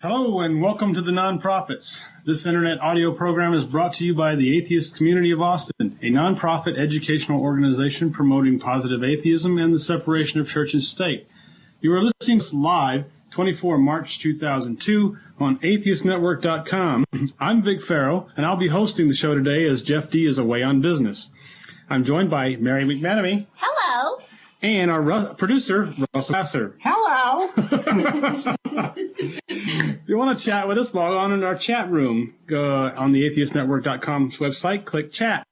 Hello and welcome to The NonProphets. This internet audio program is brought to you by the Atheist Community of Austin, a nonprofit educational organization promoting positive atheism and the separation of church and state. You are listening to us live 24 March 2002 on atheistnetwork.com. I'm Big Farrow, and I'll be hosting the show today as Jeff D is away on business. I'm joined by Mary McManamee. Hello. And our producer, Russell Lasser. Hello. If you want to chat with us, log on in our chat room on the atheistnetwork.com's website. Click chat.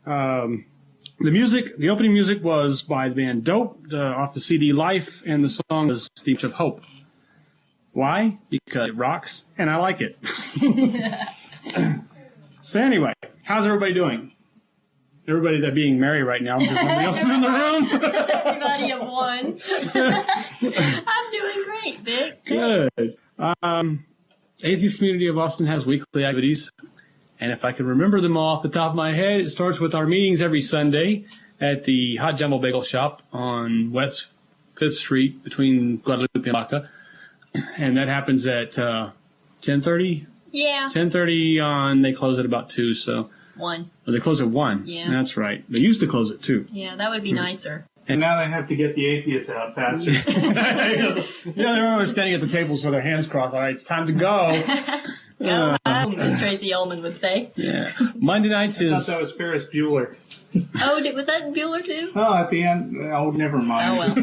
The opening music was by the band Dope off the CD Life, and the song was Speech of Hope. Why? Because it rocks, and I like it. So anyway, how's everybody doing? Everybody that being merry right now because nobody else is in the room. Everybody of one. I'm doing great, Vic. Good. Atheist Community of Austin has weekly activities, and if I can remember them all off the top of my head, it starts with our meetings every Sunday at the Hot Jumbo Bagel Shop on West 5th Street between Guadalupe and Baca, and that happens at 10:30? Yeah. 10:30 on, they close at about 2, so... 1. Oh, they close at 1. Yeah. That's right. They used to close at 2. Yeah, that would be nicer. And now they have to get the atheists out faster. Yeah, they're always standing at the tables with their hands crossed. All right, it's time to go. Go home, as Tracy Ullman would say. Yeah. Monday nights I is... thought that was Ferris Bueller. Oh, was that Bueller too? Oh, at the end, oh, never mind. Oh, well.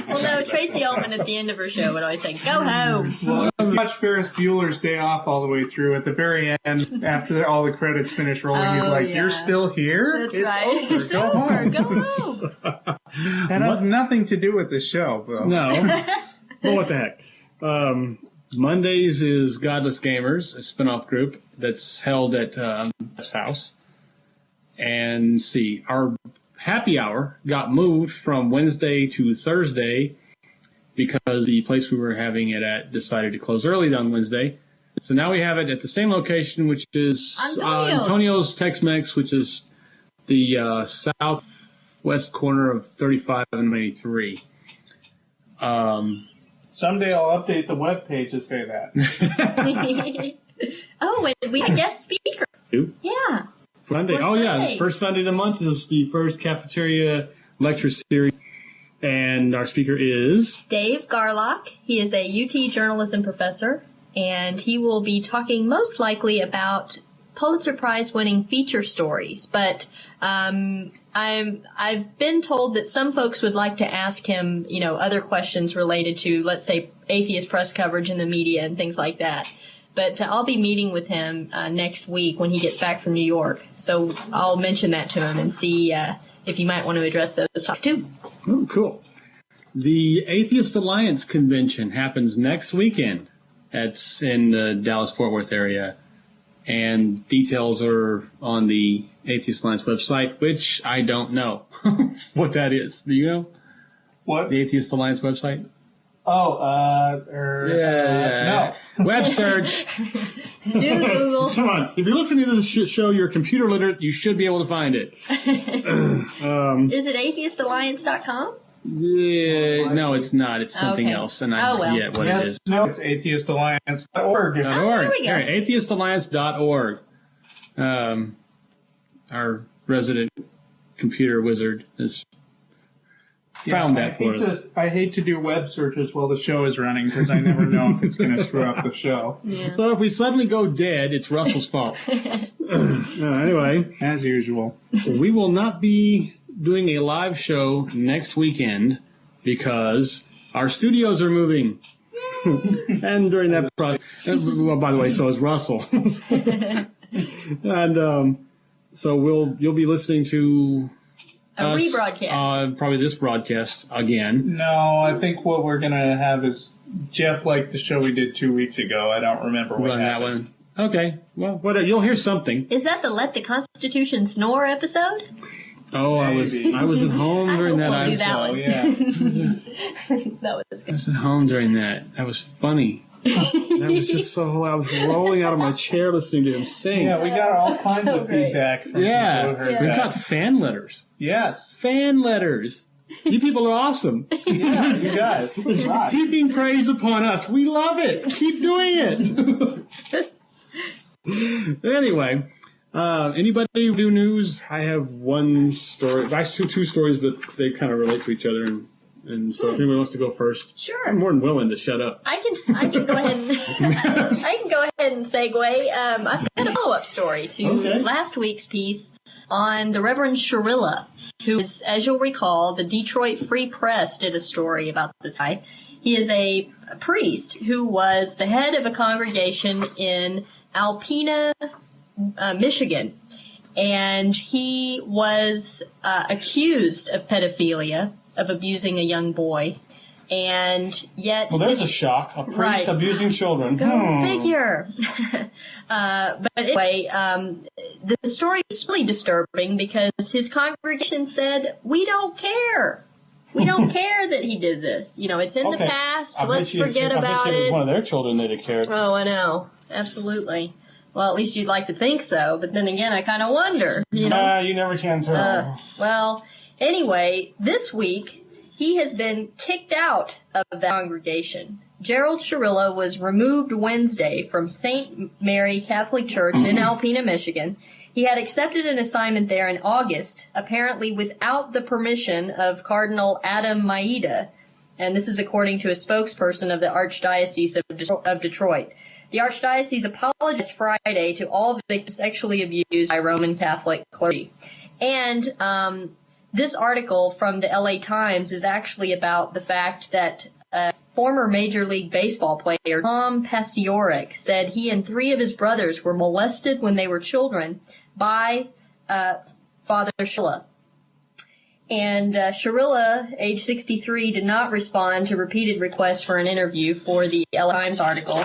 Well, no, Tracy Ullman at the end of her show would always say, go home. Well, if you watch Ferris Bueller's Day Off all the way through, at the very end, after all the credits finish rolling, he's like, yeah. you're still here? That's right. Over. It's Go over. home. Go home. That has nothing to do with the show, though. No. Well, what the heck. Mondays is Godless Gamers, a spinoff group that's held at Jeff's house. And see, our happy hour got moved from Wednesday to Thursday because the place we were having it at decided to close early on Wednesday. So now we have it at the same location, which is Antonio's Tex-Mex, which is the southwest corner of 35 and 83. Someday I'll update the webpage to say that. Oh, and we had a guest speaker. Who? Yeah. Sunday. For Oh, Sunday. yeah. First Sunday of the month is the first cafeteria lecture series. And our speaker is... Dave Garlock. He is a UT journalism professor, and he will be talking most likely about Pulitzer Prize winning feature stories. But I've been told that some folks would like to ask him, other questions related to, let's say, atheist press coverage in the media and things like that. But I'll be meeting with him next week when he gets back from New York. So I'll mention that to him and see if you might want to address those topics too. Oh, cool. The Atheist Alliance Convention happens next weekend. That's in the Dallas-Fort Worth area. And details are on the Atheist Alliance website, which I don't know what that is. Do you know? What? The Atheist Alliance website? Oh, no. Web search. Do Google. Come on. If you're listening to this show, you're computer literate, you should be able to find it. Is it atheistalliance.com? Yeah, no, it's not. It's something Okay. else, and I forget what it is. No, it's atheistalliance.org. there we go. All right, atheistalliance.org. Our resident computer wizard has found that for us. I hate to do web searches while the show is running because I never know if it's going to screw up the show. Yeah. So if we suddenly go dead, it's Russell's fault. Anyway, As usual. we will not be doing a live show next weekend because our studios are moving. And during that process, well, by the way, so is Russell. And so you'll be listening to A rebroadcast. Probably this broadcast again. No, I think what we're going to have is Jeff liked the show we did 2 weeks ago. I don't remember what Run that happened. one. Okay. Well, whatever. You'll hear something. Is that the Let the Constitution Snore episode? Oh, I was at home during that. we'll do that one. Yeah. That was I good. was at home during that. That was funny. That was just so. I was rolling out of my chair listening to him sing. Yeah, we got all kinds So of great. feedback from people who Yeah, heard we've that. got fan letters. Yes. Fan letters. You people are awesome. Yeah, you guys. Right. Heaping praise upon us. We love it. Keep doing it. Anyway, anybody do news? I have one story. Actually, two stories, but they kind of relate to each other. And so if anyone wants to go first, Sure. I'm more than willing to shut up. I can go ahead and I can go ahead and segue. I've got a follow-up story to last week's piece on the Reverend Sharilla, who is, as you'll recall, the Detroit Free Press did a story about this guy. He is a priest who was the head of a congregation in Alpena, Michigan, and he was accused of pedophilia, of abusing a young boy, and yet... Well, there's a shock. A priest Right. abusing children. Go figure. But anyway, the story is really disturbing because his congregation said, we don't care. We don't care that he did this. You know, it's in the past. Let's forget about I bet you it. was one of their children they'd have cared. Oh, I know. Absolutely. Well, at least you'd like to think so. But then again, I kind of wonder. You know? You never can tell. Well, anyway, this week, he has been kicked out of the congregation. Gerald Sharilla was removed Wednesday from St. Mary Catholic Church in Alpena, Michigan. He had accepted an assignment there in August, apparently without the permission of Cardinal Adam Maeda, and this is according to a spokesperson of the Archdiocese of Detroit. The Archdiocese apologized Friday to all victims sexually abused by Roman Catholic clergy. And this article from the LA Times is actually about the fact that former Major League Baseball player Tom Paciorek said he and 3 of his brothers were molested when they were children by Father Sharilla. And Sharilla, age 63, did not respond to repeated requests for an interview for the LA Times article.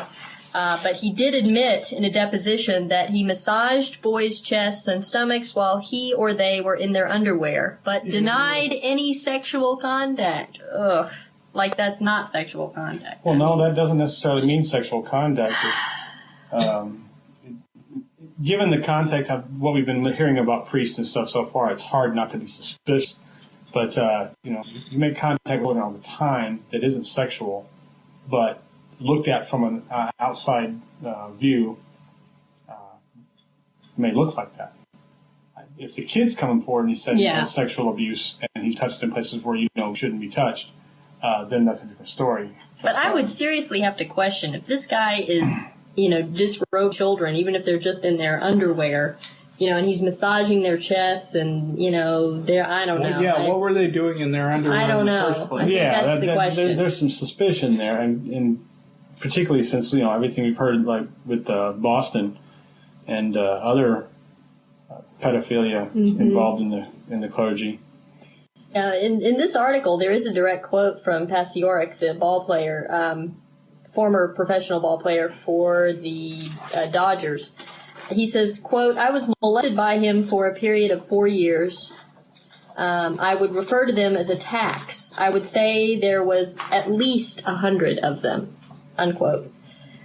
But he did admit in a deposition that he massaged boys' chests and stomachs while he or they were in their underwear, but denied any sexual contact. Ugh. Like that's not sexual contact. Well, no, that doesn't necessarily mean sexual contact. Given the context of what we've been hearing about priests and stuff so far, it's hard not to be suspicious. But, you make contact with them all the time that isn't sexual, but looked at from an outside view, may look like that. If the kid's coming forward and he said he had sexual abuse and he touched in places where shouldn't be touched, then that's a different story. But I would seriously have to question if this guy is, disrobe children, even if they're just in their underwear, and he's massaging their chests and, I don't know. Yeah, what were they doing in their underwear? I don't in the know. first place? I think that's the question. There's some suspicion there, and particularly since, everything we've heard, like with Boston and other pedophilia involved in the clergy. In this article, there is a direct quote from Paciorek, the ball player, former professional ball player for the Dodgers. He says, quote, I was molested by him for a period of 4 years. I would refer to them as attacks. I would say there was at least 100 of them, unquote.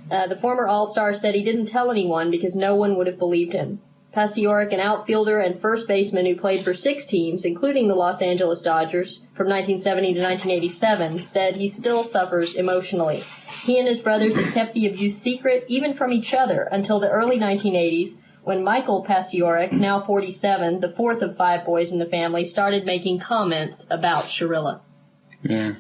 The former All-Star said he didn't tell anyone because no one would have believed him. Paciorek, an outfielder and first baseman who played for 6 teams, including the Los Angeles Dodgers, from 1970 to 1987, said he still suffers emotionally. He and his brothers had kept the abuse secret, even from each other, until the early 1980s, when Michael Paciorek, now 47, the 4th of 5 boys in the family, started making comments about Sharilla. Yeah.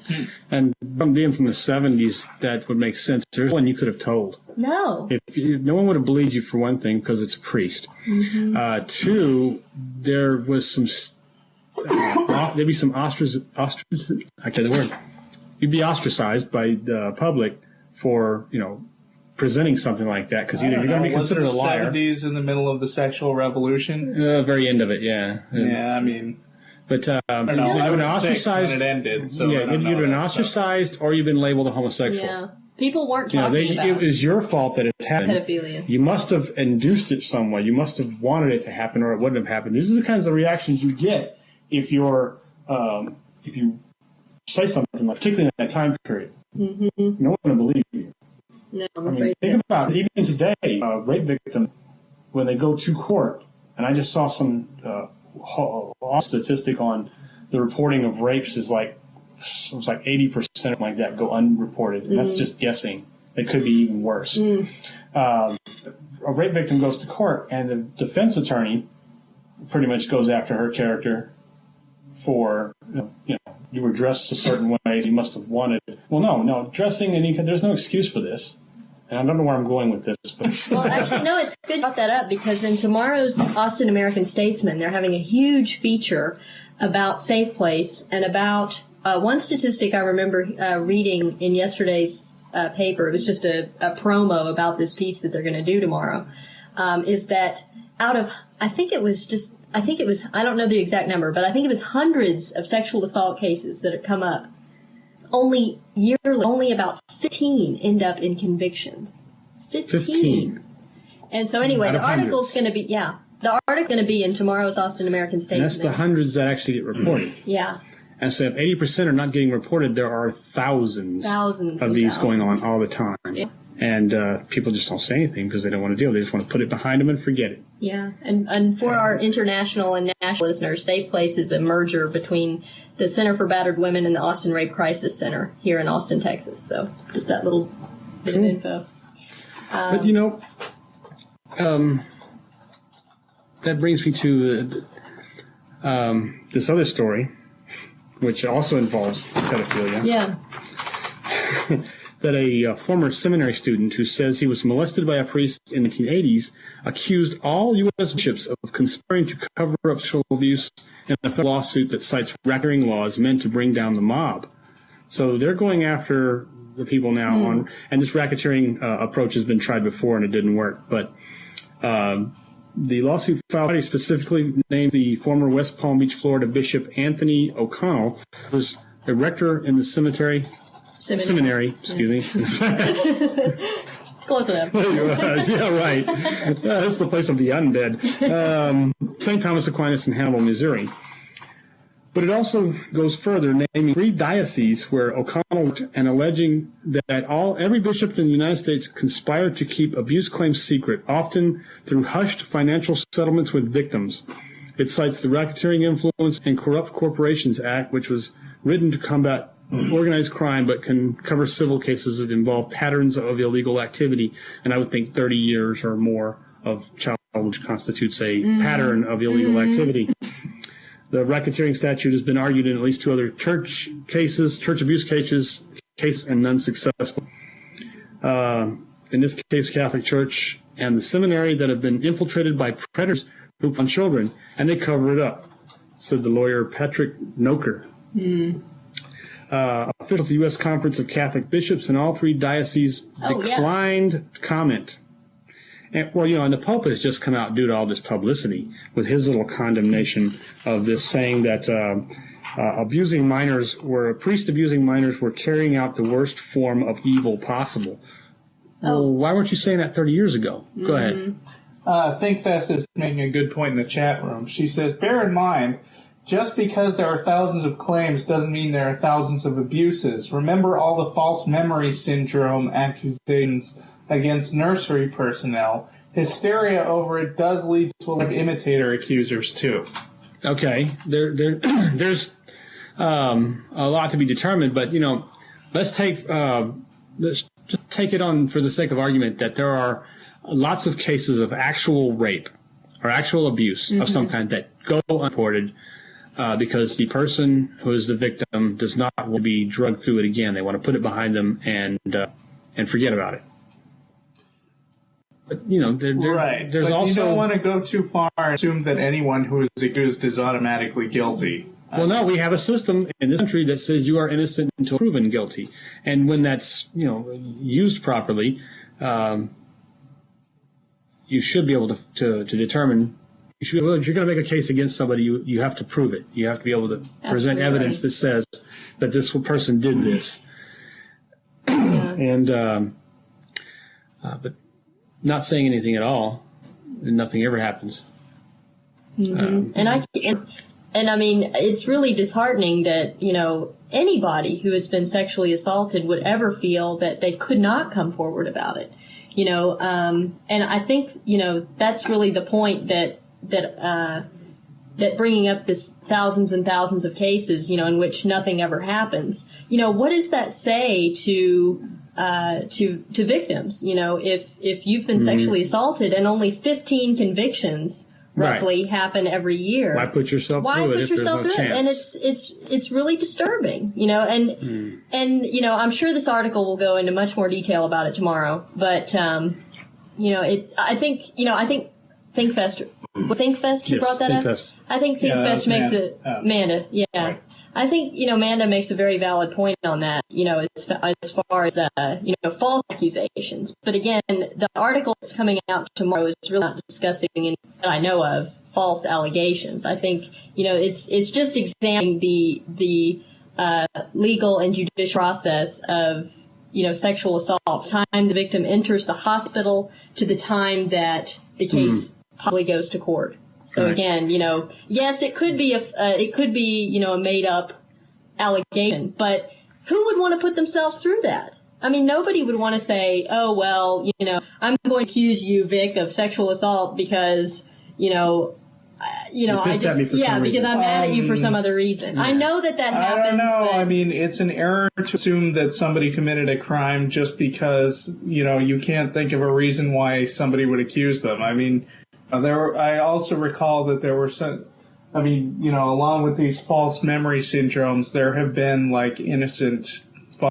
And being from the 70s, that would make sense. There's one you could have told. No. No one would have believed you, for one thing, because it's a priest. 2, there was some, maybe some ostracized, I can't say the word. You'd be ostracized by the public for, presenting something like that, because either you're going to be considered a liar. Was it the 70s in the middle of the sexual revolution? Very end of it, yeah. Yeah, I mean... But I was ostracized when it ended, so you've been ostracized or you've been labeled a homosexual. Yeah. People weren't talking about it was your fault that it happened. pedophilia. You must have induced it some way. You must have wanted it to happen, or it wouldn't have happened. These are the kinds of reactions you get if if you say something, particularly in that time period. No one will believe you. No, I'm afraid. Think about it. Even today, rape victims, when they go to court, and I just saw some statistic on the reporting of rapes is like, it was like 80% like that go unreported. And that's just guessing. It could be even worse. A rape victim goes to court, and the defense attorney pretty much goes after her character for, you were dressed a certain way, you must have wanted. Well, no, dressing, and there's no excuse for this. And I don't know where I'm going with this. But well, actually, no, it's good you brought that up, because in tomorrow's Austin American Statesman, they're having a huge feature about Safe Place, and about one statistic I remember reading in yesterday's paper. It was just a promo about this piece that they're going to do tomorrow, is that out of, I don't know the exact number, but I think it was hundreds of sexual assault cases that have come up. Only about 15 end up in convictions. 15. And so anyway, the article's going to be, the article's going to be in tomorrow's Austin American Statesman. And that's the hundreds that actually get reported. Yeah. And so if 80% are not getting reported, there are thousands of these going on all the time. Yeah. And people just don't say anything because they don't want to deal. They just want to put it behind them and forget it. Yeah, and for our international and national listeners, Safe Place is a merger between the Center for Battered Women and the Austin Rape Crisis Center here in Austin, Texas. So just that little bit of info. But, that brings me to this other story, which also involves pedophilia. Yeah. That a former seminary student who says he was molested by a priest in the 1980s accused all U.S. bishops of conspiring to cover up sexual abuse in a federal lawsuit that cites racketeering laws meant to bring down the mob. So they're going after the people now on, and this racketeering approach has been tried before and it didn't work. But the lawsuit filed specifically named the former West Palm Beach, Florida Bishop Anthony O'Connell, who was a rector in the Seminary, excuse me. Close enough. Yeah, right. That's the place of the undead. St. Thomas Aquinas in Hannibal, Missouri. But it also goes further, naming 3 dioceses where O'Connell worked and alleging that every bishop in the United States conspired to keep abuse claims secret, often through hushed financial settlements with victims. It cites the Racketeering Influence and Corrupt Corporations Act, which was written to combat organized crime, but can cover civil cases that involve patterns of illegal activity. And I would think 30 years or more of child, which constitutes a pattern of illegal activity. The racketeering statute has been argued in at least 2 other church abuse cases, and none successful. In this case, Catholic Church and the seminary that have been infiltrated by predators who prey on children, and they cover it up, said the lawyer Patrick Noker. Officials of the U.S. Conference of Catholic Bishops in all 3 dioceses declined comment. And, and the Pope has just come out due to all this publicity with his little condemnation of this, saying that priests abusing minors were carrying out the worst form of evil possible. Well, why weren't you saying that 30 years ago? Go ahead. ThinkFest is making a good point in the chat room. She says, bear in mind, just because there are thousands of claims doesn't mean there are thousands of abuses. Remember all the false memory syndrome accusations against nursery personnel. Hysteria over it does lead to a lot of imitator accusers, too. Okay. There's a lot to be determined, but, let's just take it on for the sake of argument that there are lots of cases of actual rape or actual abuse of some kind that go unreported. Because the person who is the victim does not want to be drugged through it again. They want to put it behind them and forget about it. But, there's but also... you don't want to go too far and assume that anyone who is accused is automatically guilty. Well, no, we have a system in this country that says you are innocent until proven guilty. And when that's, used properly, you should be able to determine... If you're going to make a case against somebody, you have to prove it. You have to be able to present evidence that says that this person did this. And but not saying anything at all, and nothing ever happens. And I mean, it's really disheartening that anybody who has been sexually assaulted would ever feel that they could not come forward about it. And I think that's really the point that that bringing up this thousands and thousands of cases, in which nothing ever happens, what does that say to victims? If you've been sexually assaulted and only 15 convictions roughly happen every year, why put yourself through it if there's no chance? And it's really disturbing, and I'm sure this article will go into much more detail about it tomorrow, but I think ThinkFest. ThinkFest, who brought that up? I think ThinkFest makes it. Amanda, Right. I think Amanda makes a very valid point on that. As far as false accusations. But again, the article that's coming out tomorrow is really not discussing any that I know of false allegations. I think it's just examining the legal and judicial process of sexual assault. Time the victim enters the hospital to the time that the case probably goes to court. So again, yes, it could be a made up allegation, but who would want to put themselves through that? I mean, nobody would want to say, oh, well, I'm going to accuse you, Vic, of sexual assault because, because I'm mad at you for some other reason. I know that happens. I don't know. But... I mean, it's an error to assume that somebody committed a crime just because, you can't think of a reason why somebody would accuse them. I mean, I also recall that there were some, along with these false memory syndromes, there have been like innocent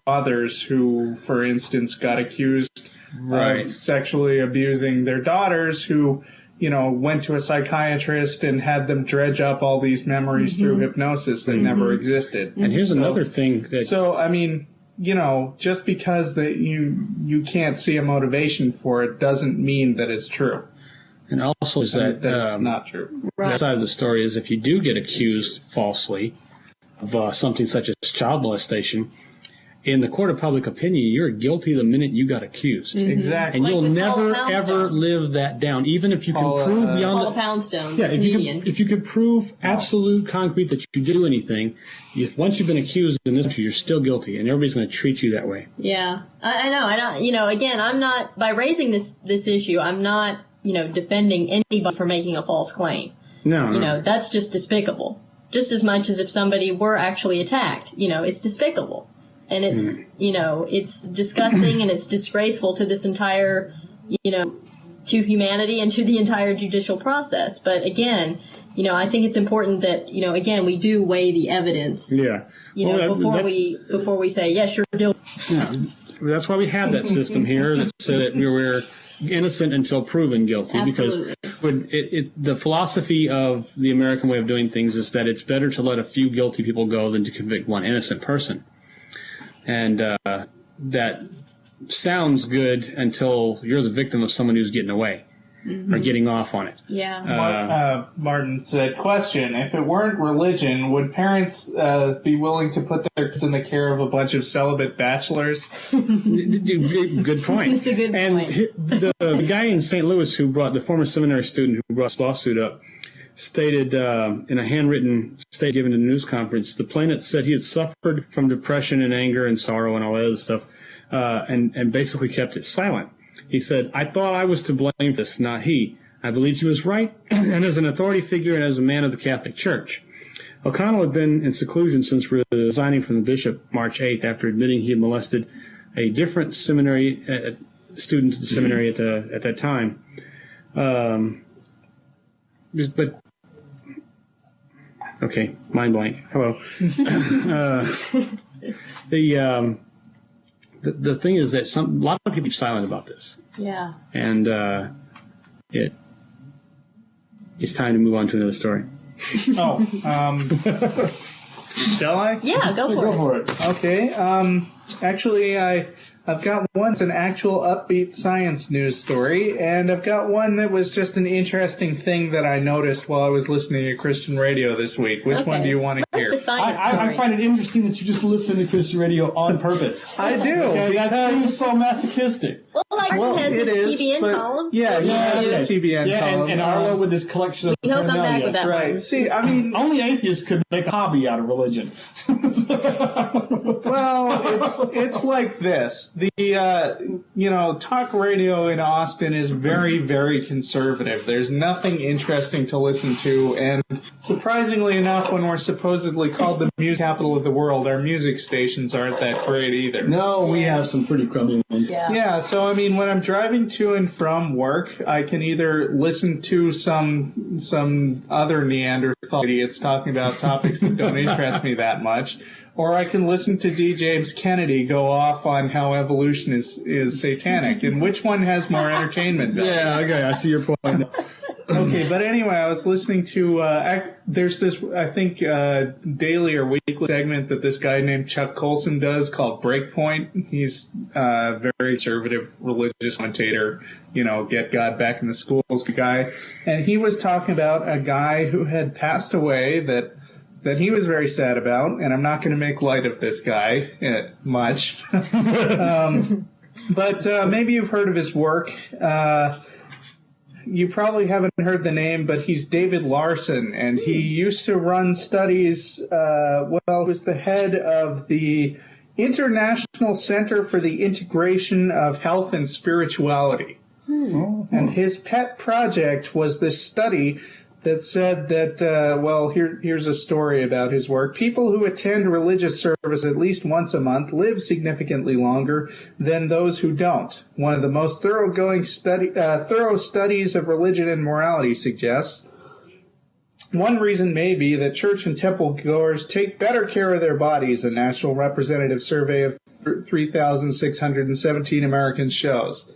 fathers who, for instance, got accused of sexually abusing their daughters who, went to a psychiatrist and had them dredge up all these memories through hypnosis that never existed. And here's another thing that... So, I mean, just because that you can't see a motivation for it doesn't mean that it's true. And also is that's not true. That side of the story is if you do get accused falsely of something such as child molestation, in the court of public opinion, you're guilty the minute you got accused. Exactly. And you'll never, ever live that down, even if you can prove beyond Paula Poundstone, if you could prove absolute concrete that you did do anything, once you've been accused in this country, you're still guilty, and everybody's going to treat you that way. Yeah, I know. Again, I'm not, by raising this issue, I'm not, defending anybody for making a false claim. No. That's just despicable. Just as much as if somebody were actually attacked. It's despicable. And it's, it's disgusting and it's disgraceful to this entire, to humanity and to the entire judicial process. But again, I think it's important that, again, we do weigh the evidence. Yeah. Before we say, yes, you're guilty. Yeah. That's why we have that system here that said that we're innocent until proven guilty. Absolutely. Because the philosophy of the American way of doing things is that it's better to let a few guilty people go than to convict one innocent person. And that sounds good until you're the victim of someone who's getting away or getting off on it. Yeah. Martin said, question, if it weren't religion, would parents be willing to put their kids in the care of a bunch of celibate bachelors? Good point. That's a good point. The guy in St. Louis the former seminary student who brought this lawsuit up, stated in a handwritten statement given at a news conference, the plaintiff said he had suffered from depression and anger and sorrow and all that other stuff, and basically kept it silent. He said, I thought I was to blame for this, not he. I believed he was right, and as an authority figure and as a man of the Catholic Church. O'Connell had been in seclusion since resigning from the bishop March 8th after admitting he had molested a different seminary student at the seminary at that time. But okay, mind blank. Hello. The thing is that a lot of people are silent about this. Yeah. And it's time to move on to another story. Shall I? Yeah, go for it. Okay. Actually, I've got one that's an actual upbeat science news story, and I've got one that was just an interesting thing that I noticed while I was listening to Christian radio this week. Which one do you want to hear? I find it interesting that you just listen to Christian radio on purpose. I do. Okay, that seems so masochistic. Well, has it his is, TBN but- column. Yeah, he has his TBN column. And Arlo with his collection of He'll come back with that Right. one. See, I mean, only atheists could make a hobby out of religion. well, it's like this. The talk radio in Austin is very, very conservative. There's nothing interesting to listen to, and Surprisingly enough, when we're supposedly called the music capital of the world, our music stations aren't that great either. No, we have some pretty crummy ones. Yeah, so I mean, when I'm driving to and from work, I can either listen to some other Neanderthal idiots talking about topics that don't interest me that much, or I can listen to D. James Kennedy go off on how evolution is satanic, and which one has more entertainment value? Yeah, okay, I see your point. Okay, but anyway, I was listening to, there's this, I think, daily or weekly segment that this guy named Chuck Colson does called Breakpoint. He's a very conservative religious commentator, get God back in the schools guy. And he was talking about a guy who had passed away that he was very sad about, and I'm not going to make light of this guy much. But maybe you've heard of his work. You probably haven't heard the name, but he's David Larson, and he used to run studies, he was the head of the International Center for the Integration of Health and Spirituality. And his pet project was this study that said that, here's a story about his work. People who attend religious service at least once a month live significantly longer than those who don't. One of the most thorough studies of religion and morality suggests. One reason may be that church and temple goers take better care of their bodies, a national representative survey of 3,617 Americans shows.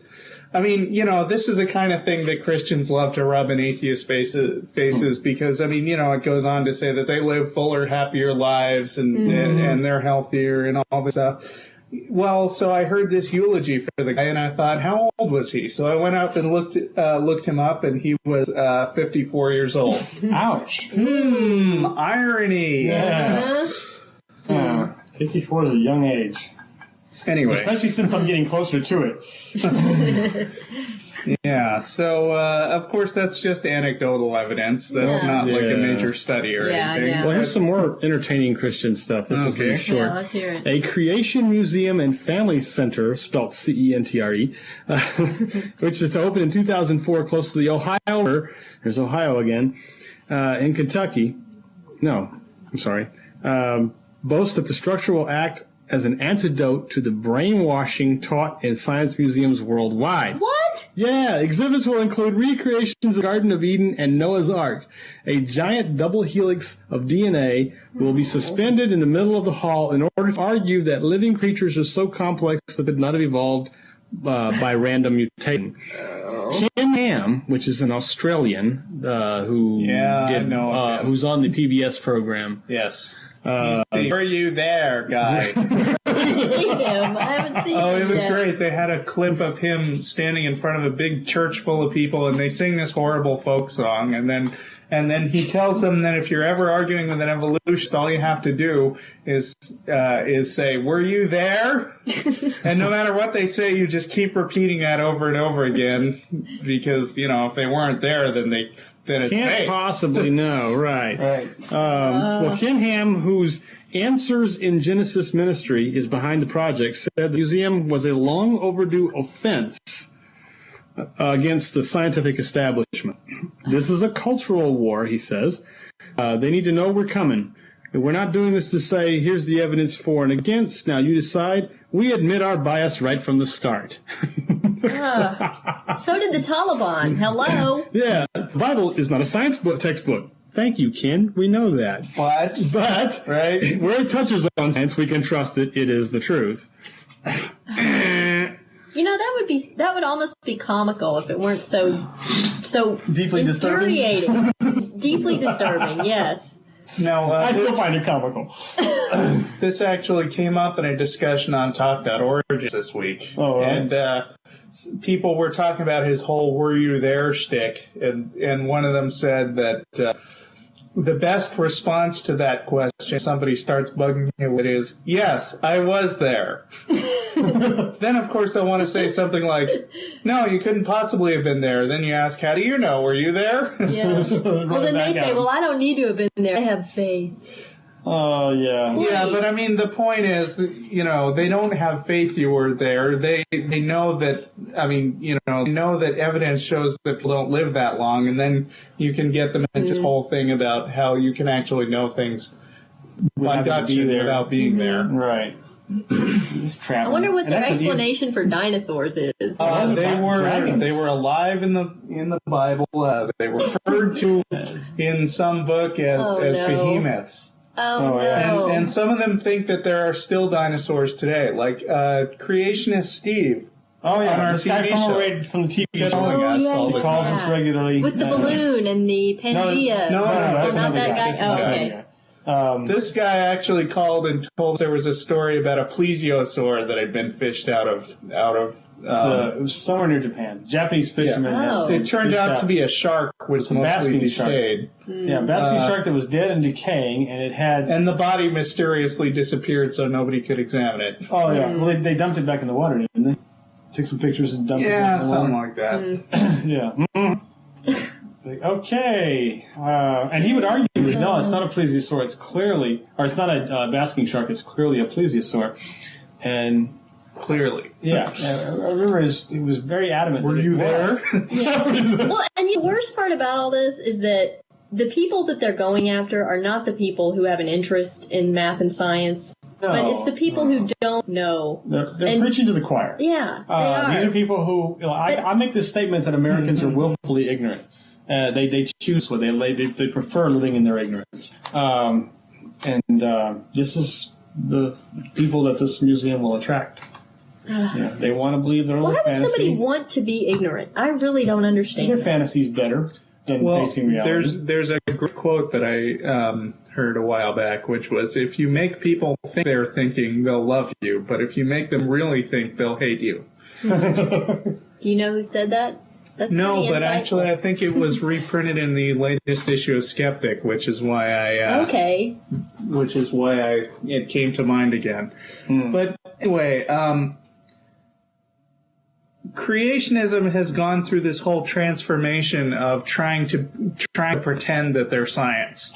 I mean, this is the kind of thing that Christians love to rub in atheist faces because, it goes on to say that they live fuller, happier lives and they're healthier and all this stuff. Well, so I heard this eulogy for the guy and I thought, how old was he? So I went up and looked him up, and he was 54 years old. Ouch. Irony. Yeah. 54 is a young age. Anyway. Especially since I'm getting closer to it. Yeah, so, of course, that's just anecdotal evidence. That's not like a major study or anything. Yeah. Well, here's some more entertaining Christian stuff. This is very short. Yeah, let's hear it. A Creation Museum and Family Center, spelled C-E-N-T-R-E, which is to open in 2004 close to the Ohio River. There's Ohio again. In Kentucky. No, I'm sorry. Boasts that the structure will act as an antidote to the brainwashing taught in science museums worldwide. What? Yeah, exhibits will include recreations of the Garden of Eden and Noah's Ark. A giant double helix of DNA will be suspended in the middle of the hall in order to argue that living creatures are so complex that they could not have evolved by random mutation. Ken Ham, which is an Australian who's on the PBS program. Yes. Were you there, guy? I haven't seen him. I haven't seen him. Oh, it was yet. great. They had a clip of him standing in front of a big church full of people, and they sing this horrible folk song, and then he tells them that if you're ever arguing with an evolutionist, all you have to do is say, "Were you there?" And no matter what they say, you just keep repeating that over and over again, because if they weren't there, then it's Can't fake. possibly know, right. Right. Well, Ken Ham, whose Answers in Genesis Ministry is behind the project, said the museum was a long overdue offense against the scientific establishment. This is a cultural war, he says. They need to know we're coming. We're not doing this to say, here's the evidence for and against. Now you decide. We admit our bias right from the start. So did the Taliban. Hello. Yeah, the Bible is not a science textbook. Thank you, Ken. We know that. But right, where it touches on science, we can trust it. It is the truth. That would almost be comical if it weren't so Deeply infuriating. Deeply disturbing. Yes. No, I still find it comical. this actually came up in a discussion on Talk.org this week. Oh, right. And people were talking about his whole "were you there" shtick, and one of them said that the best response to that question, somebody starts bugging you with, is, "Yes, I was there." Then, of course, they'll want to say something like, "No, you couldn't possibly have been there." Then you ask, "How do you know? Were you there?" Yeah. Well, then they say, "Well, I don't need to have been there. I have faith." Oh, yeah. Yeah, but I mean, the point is, you know, they don't have faith you were there. They know that, I mean, you know, they know that evidence shows that people don't live that long, and then you can get them into this whole thing about how you can actually know things by deduction without being there. Right. This crap. I wonder what their explanation for dinosaurs is. They were alive in the Bible. They were referred to in some book as behemoths. Oh, no. And some of them think that there are still dinosaurs today, like creationist Steve. Oh, yeah, on our this guy from the TV show. He calls us regularly. With the balloon and the Pangea. No, that's not that guy. Oh, okay. This guy actually called and told us there was a story about a plesiosaur that had been fished out of it was somewhere near Japan. Japanese fishermen. Oh. It turned out to be a shark, which was mostly decayed. Yeah, basking shark that was dead and decaying, and it had... And the body mysteriously disappeared, so nobody could examine it. Oh, yeah. Well, they dumped it back in the water, didn't they? Took some pictures and dumped it back in the water. Yeah, something like that. Yeah. It's like, okay. And he would argue, no, it's not a plesiosaur. It's clearly... Or it's not a basking shark. It's clearly a plesiosaur. And... Clearly. Yeah. I remember he was very adamant. Were you there? Yeah. Well, and the worst part about all this is that the people that they're going after are not the people who have an interest in math and science, but it's the people who don't know. They're preaching to the choir. Yeah, they are. These are people who... I make this statement that Americans are willfully ignorant. They choose what they prefer living in their ignorance. This is the people that this museum will attract. Yeah, they want to believe their own fantasy. Why would somebody want to be ignorant? I really don't understand. Their fantasy's better than facing reality. There's a great quote that I heard a while back, which was, if you make people think they're thinking, they'll love you, but if you make them really think, they'll hate you. Do you know who said that? That's no, but insightful. Actually I think it was reprinted in the latest issue of Skeptic, which is why it came to mind again. But anyway, creationism has gone through this whole transformation of trying to pretend that they're science.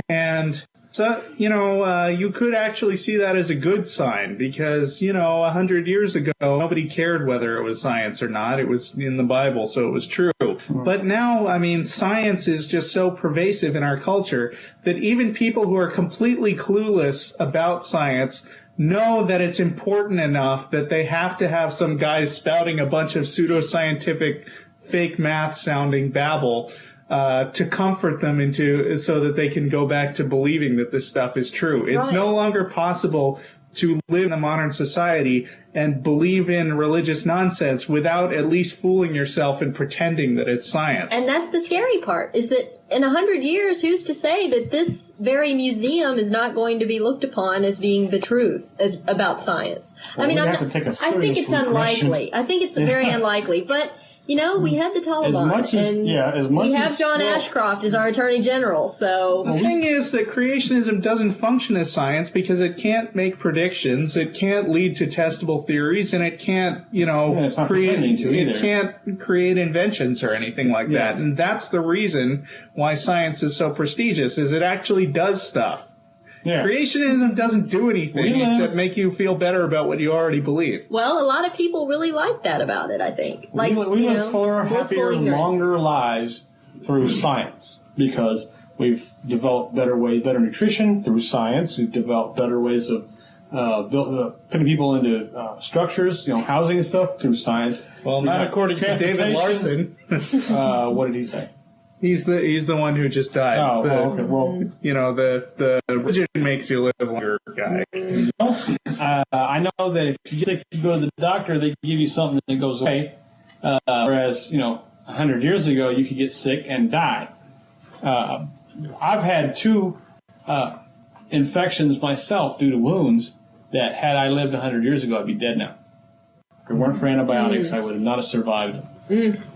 And so, you could actually see that as a good sign because, 100 years ago, nobody cared whether it was science or not. It was in the Bible, so it was true. But now, science is just so pervasive in our culture that even people who are completely clueless about science know that it's important enough that they have to have some guys spouting a bunch of pseudoscientific, fake math-sounding babble to comfort them so that they can go back to believing that this stuff is true. It's no longer possible to live in a modern society and believe in religious nonsense without at least fooling yourself and pretending that it's science. And that's the scary part, is that in 100 years, who's to say that this very museum is not going to be looked upon as being the truth about science? Well, I think it's unlikely. I think it's very unlikely. But, we had the Taliban, we have John Ashcroft as our Attorney General, so... The thing is that creationism doesn't function as science because it can't make predictions, it can't lead to testable theories, and it can't, create inventions or anything like that. And that's the reason why science is so prestigious, is it actually does stuff. Yeah. Creationism doesn't do anything except make you feel better about what you already believe. Well, a lot of people really like that about it, I think. We live fuller, happier, longer lives through science because we've developed better nutrition through science. We've developed better ways of putting people into structures, housing and stuff through science. Well, not according to David Larson. What did he say? He's the one who just died. Oh, okay. Well, the religion makes you live longer, guy. I know that if you go to the doctor, they give you something that goes away. Whereas, 100 years ago, you could get sick and die. I've had 2 infections myself due to wounds that had I lived 100 years ago, I'd be dead now. If it weren't for antibiotics, I would not have survived them.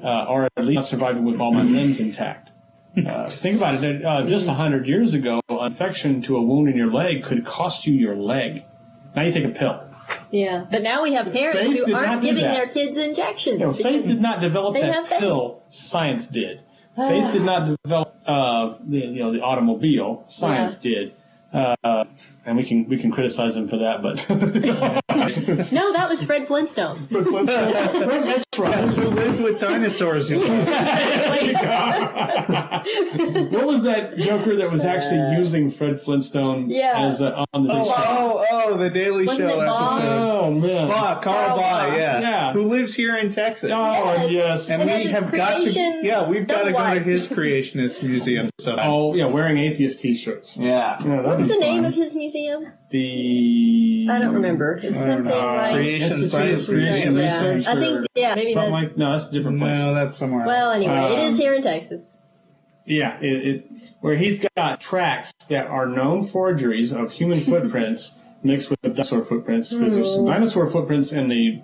Or at least survived with all my limbs intact. Think about it. Just 100 years ago, an infection to a wound in your leg could cost you your leg. Now you take a pill. Yeah, but now we have parents who aren't giving their kids injections. Faith did not develop that pill. Science did. Faith did not develop the automobile. Science did. And we can criticize him for that, but No, that was Fred Flintstone. that's right. Who lived with dinosaurs? What was that Joker that was actually using Fred Flintstone as on the show? The Daily Wasn't Show it Bob? episode. Oh man, Carl Bye, yeah. Yeah. Who lives here in Texas. Oh yes. And And we his have got to, creation we've got to go to done his creationist museum. So Oh yeah, wearing atheist T-shirts. yeah. What's the name of his museum? The I don't remember. It's something like Creation Science Creation Museum. Research. I think maybe something that. like that's a different place. No, that's somewhere else. Well, anyway, it is here in Texas. Yeah, where he's got tracks that are known forgeries of human footprints mixed with dinosaur footprints, because there's some dinosaur footprints in the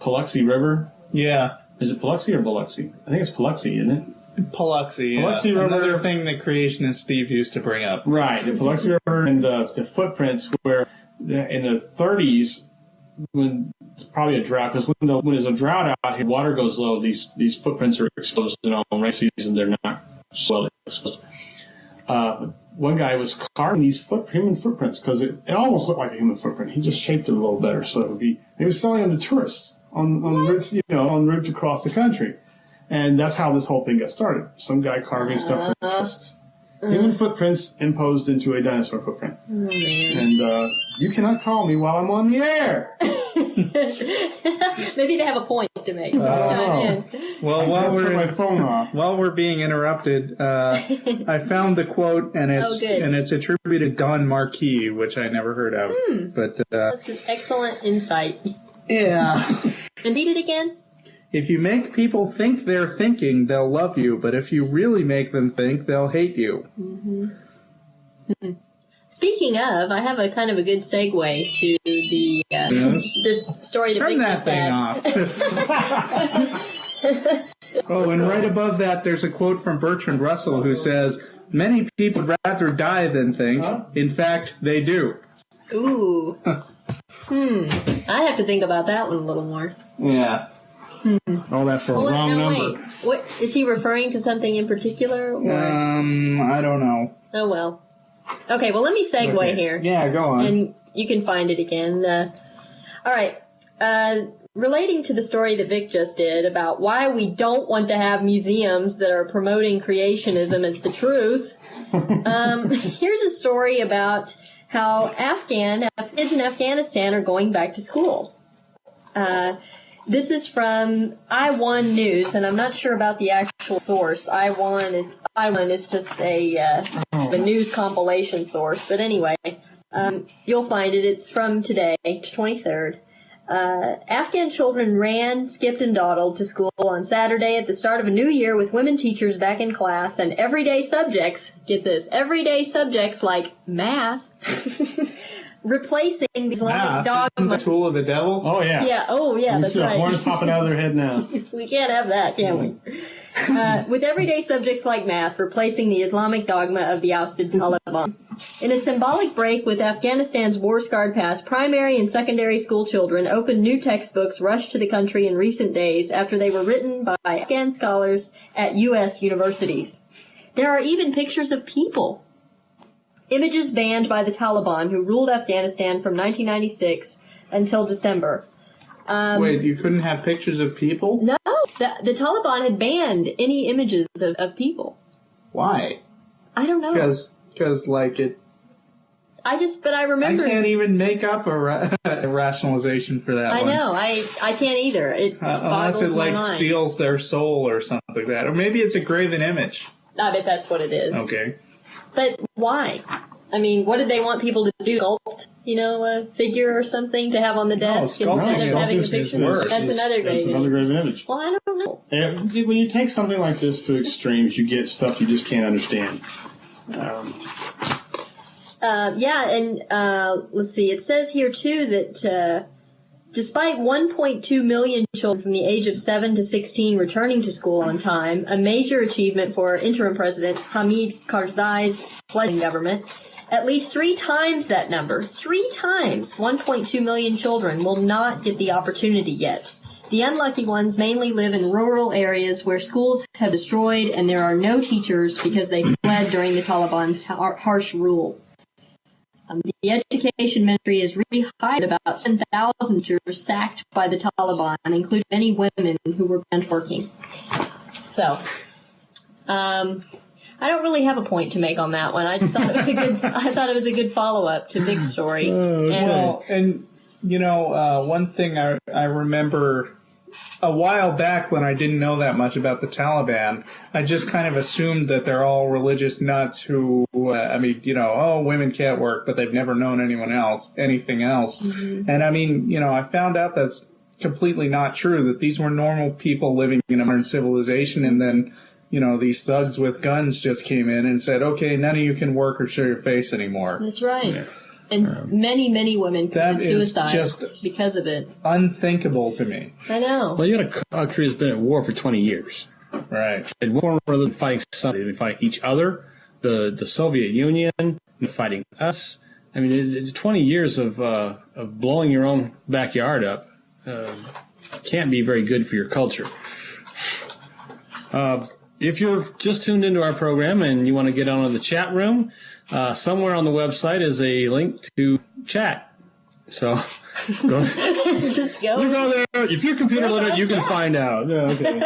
Paluxy River. Yeah. Is it Paluxy or Biloxi? I think it's Paluxy, isn't it? Paluxy. Paluxy River. Another thing that creationist Steve used to bring up. Right, the Paluxy River and the footprints where in the 30s, when probably a drought, because when there's a drought out here, water goes low, these footprints are exposed in all rain season, they're not well exposed. One guy was carving these human footprints because it almost looked like a human footprint. He just shaped it a little better, so it would be. He was selling them to tourists on route, en route across the country, and that's how this whole thing got started. Some guy carving stuff for tourists. Human footprints imposed into a dinosaur footprint. Oh, man. And you cannot call me while I'm on the air. Maybe they have a point to make. Well, While turn my phone off. While we're being interrupted, I found the quote, and it's attributed to Don Marquis, which I never heard of. But That's an excellent insight. yeah, And read it again. if you make people think they're thinking, they'll love you. But if you really make them think, they'll hate you. Speaking of, I have a kind of a good segue to the story that Turn Vic that just thing had. off. Oh, and right above that, there's a quote from Bertrand Russell who says, "Many people would rather die than think. In fact, they do." Ooh. I have to think about that one a little more. Yeah. All that for a wrong number. Wait. What is he referring to? Something in particular? Or? I don't know. Oh well. Okay. Well, let me segue here. Yeah, go on. And you can find it again. All right. Relating to the story that Vic just did about why we don't want to have museums that are promoting creationism as the truth, here's a story about how kids in Afghanistan are going back to school. This is from I1 News, and I'm not sure about the actual source. I1 is just a news compilation source, but anyway, you'll find it. It's from today, March 23rd. Afghan children ran, skipped, and dawdled to school on Saturday at the start of a new year with women teachers back in class and everyday subjects, get this, everyday subjects like math, replacing the Islamic dogma. The tool of the devil? Oh, yeah. Yeah, You that's see the right. horns popping out of their head now. We can't have that, can we? With everyday subjects like math, replacing the Islamic dogma of the ousted Taliban. In a symbolic break with Afghanistan's war-scarred past, primary and secondary school children opened new textbooks rushed to the country in recent days after they were written by Afghan scholars at U.S. universities. There are even pictures of people. Images banned by the Taliban, who ruled Afghanistan from 1996 until December. Wait, you couldn't have pictures of people? No, the Taliban had banned any images of people. Why? I don't know. Because like it... But I remember... I can't even make up a rationalization for that I one. know, I can't either. It Unless boggles it my like mind. steals their soul or something like that. Or maybe it's a graven image. I bet that's what it is. Okay. But why? I mean, what did they want people to do? Sculpt, a figure or something to have on the desk instead of having a picture? That's another graven image. Well, I don't know. When you take something like this to extremes, you get stuff you just can't understand. Let's see. It says here, too, that despite 1.2 million children from the age of 7 to 16 returning to school on time, a major achievement for interim President Hamid Karzai's pledging government, at least 3 times that number, 3 times 1.2 million children will not get the opportunity yet. The unlucky ones mainly live in rural areas where schools have destroyed and there are no teachers because they fled had during the Taliban's harsh rule. The education ministry is really high. About 7,000 teachers sacked by the Taliban, including many women who were banned working. So, I don't really have a point to make on that one. I just thought it was a good follow-up to Big Story. And one thing I remember a while back when I didn't know that much about the Taliban, I just kind of assumed that they're all religious nuts who, women can't work, but they've never known anything else. Mm-hmm. And I found out that's completely not true, that these were normal people living in a modern civilization, and then, these thugs with guns just came in and said, okay, none of you can work or show your face anymore. That's right. Yeah. And many, many women commit suicide because of it. Unthinkable to me. I know. Well, you got a country that's been at war for 20 years. Right. And war rather than fighting somebody. They fight each other, the Soviet Union, fighting us. 20 years of blowing your own backyard up can't be very good for your culture. If you're just tuned into our program and you want to get on the chat room, somewhere on the website is a link to chat. So go. Just go. You go there. If you're computer literate, you can find out. Yeah, okay.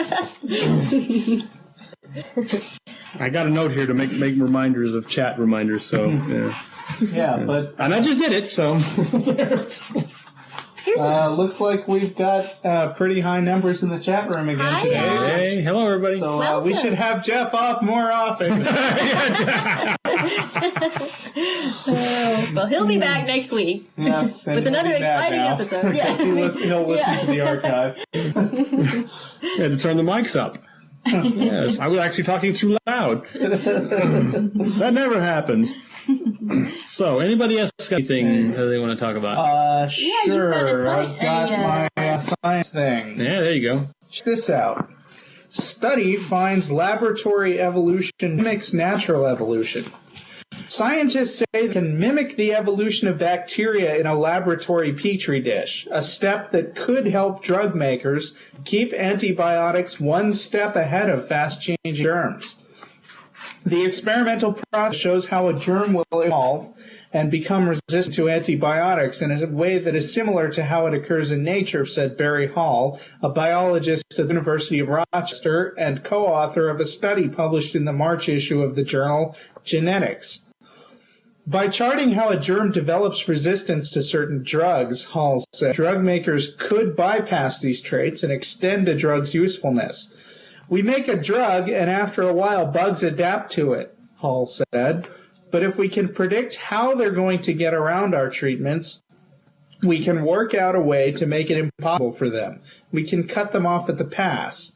I got a note here to make reminders of chat reminders. So but and I just did it. So looks like we've got pretty high numbers in the chat room again today. Hey, hello everybody. So we should have Jeff off more often. Well, he'll be back next week. Yes, with another exciting episode. Yeah. He'll listen to the archive. Had to turn the mics up. Yes, I was actually talking too loud. That never happens. So, anybody else got anything they want to talk about? Sure. I've got my science thing. Yeah, there you go. Check this out. Study finds laboratory evolution mimics natural evolution. Scientists say they can mimic the evolution of bacteria in a laboratory petri dish, a step that could help drug makers keep antibiotics one step ahead of fast-changing germs. The experimental process shows how a germ will evolve and become resistant to antibiotics in a way that is similar to how it occurs in nature, said Barry Hall, a biologist at the University of Rochester and co-author of a study published in the March issue of the journal Genetics. By charting how a germ develops resistance to certain drugs, Hall said, drug makers could bypass these traits and extend a drug's usefulness. We make a drug, and after a while, bugs adapt to it, Hall said. But if we can predict how they're going to get around our treatments, we can work out a way to make it impossible for them. We can cut them off at the pass.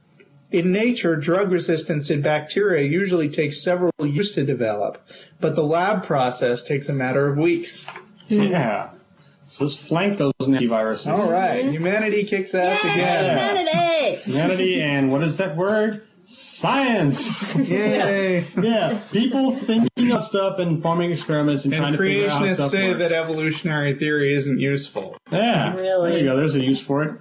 In nature, drug resistance in bacteria usually takes several years to develop, but the lab process takes a matter of weeks. Yeah. So let's flank those antiviruses. All right. Humanity kicks ass again. Humanity and what is that word? Science. Yay. Yeah. People thinking of stuff and forming experiments and trying to figure out how stuff creationists say works. that evolutionary theory isn't useful. Yeah. Really? There you go. There's a use for it.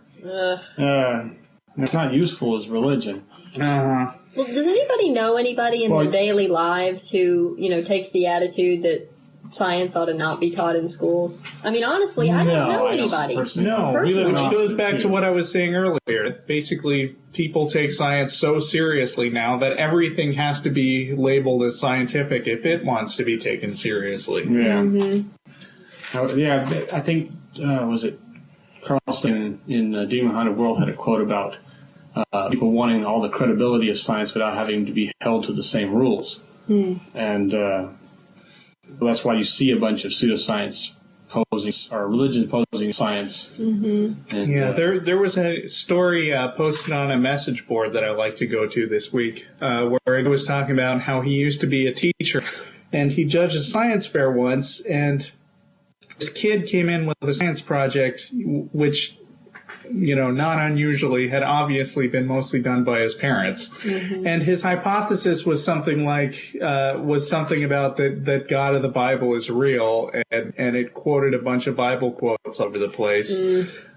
It's not useful as religion. Uh-huh. Well, does anybody know anybody in their daily lives who, takes the attitude that science ought to not be taught in schools? I mean, honestly, I don't know anybody. Which goes back to what I was saying earlier. Basically, people take science so seriously now that everything has to be labeled as scientific if it wants to be taken seriously. Yeah. Mm-hmm. I think, was it Carlson in Demon Hunted World had a quote about people wanting all the credibility of science without having to be held to the same rules. And that's why you see a bunch of pseudoscience posing, or religion posing science. Mm-hmm. And, there was a story posted on a message board that I like to go to this week, where he was talking about how he used to be a teacher, and he judged a science fair once, and this kid came in with a science project, which, not unusually, had obviously been mostly done by his parents. Mm-hmm. And his hypothesis was something about that God of the Bible is real, and it quoted a bunch of Bible quotes over the place,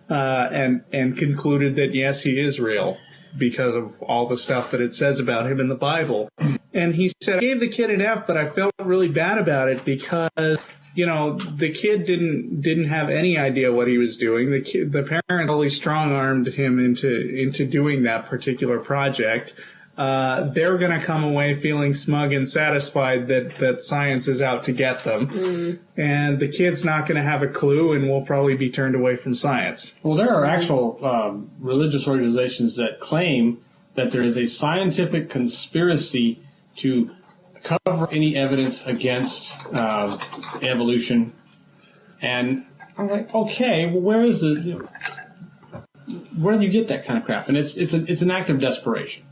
and concluded that yes, he is real because of all the stuff that it says about him in the Bible. And he said, I gave the kid an F, but I felt really bad about it because, the kid didn't have any idea what he was doing. The parents really strong-armed him into doing that particular project. They're going to come away feeling smug and satisfied that science is out to get them. And the kid's not going to have a clue and will probably be turned away from science. Well, there are actual religious organizations that claim that there is a scientific conspiracy to cover any evidence against evolution. And I'm like, okay, well, where is where do you get that kind of crap? And it's an act of desperation.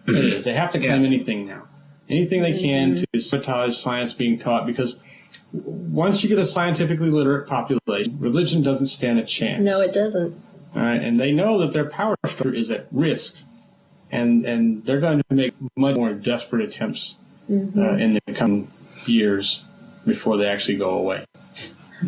It is. They have to claim anything now. Anything they can to sabotage science being taught, because once you get a scientifically literate population, religion doesn't stand a chance. No, it doesn't. All right, and they know that their power structure is at risk, and they're going to make much more desperate attempts in the coming years before they actually go away.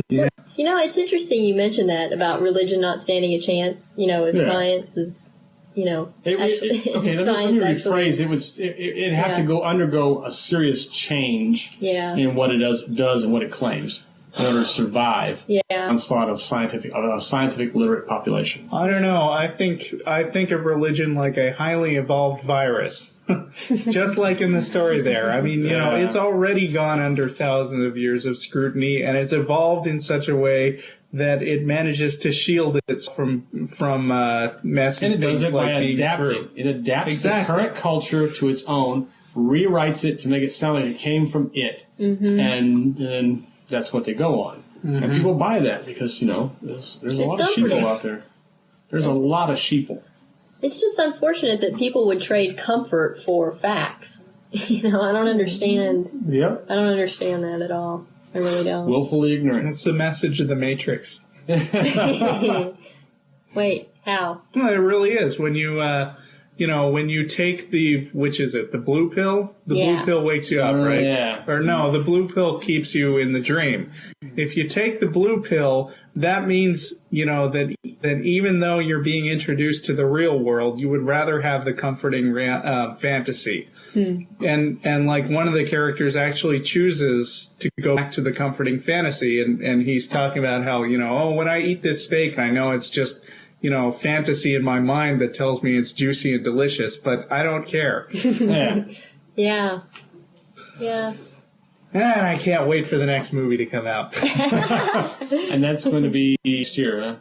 Yeah. It's interesting you mentioned that about religion not standing a chance. If science is, okay, let me rephrase. It'd have to undergo a serious change in what it does and what it claims in order to survive onslaught of a scientific literate population. I don't know. I think of religion like a highly evolved virus. Just like in the story there. I mean, it's already gone under thousands of years of scrutiny, and it's evolved in such a way that it manages to shield it from messy and it does things it like by being adapting. true. It adapts the current culture to its own, rewrites it to make it sound like it came from it, and then that's what they go on. And people buy that because there's a lot of sheeple out there. There's a lot of sheeple. It's just unfortunate that people would trade comfort for facts. I don't understand. Yep. I don't understand that at all. I really don't. Willfully ignorant. It's the message of the Matrix. Wait, how? Well, it really is. When you, when you take the blue pill? The blue pill wakes you up, right? Yeah. Or no, the blue pill keeps you in the dream. If you take the blue pill, that means, that even though you're being introduced to the real world, you would rather have the comforting fantasy. And like one of the characters actually chooses to go back to the comforting fantasy, and he's talking about how, when I eat this steak, I know it's just, fantasy in my mind that tells me it's juicy and delicious, but I don't care. Yeah. And I can't wait for the next movie to come out. And that's going to be next year, huh?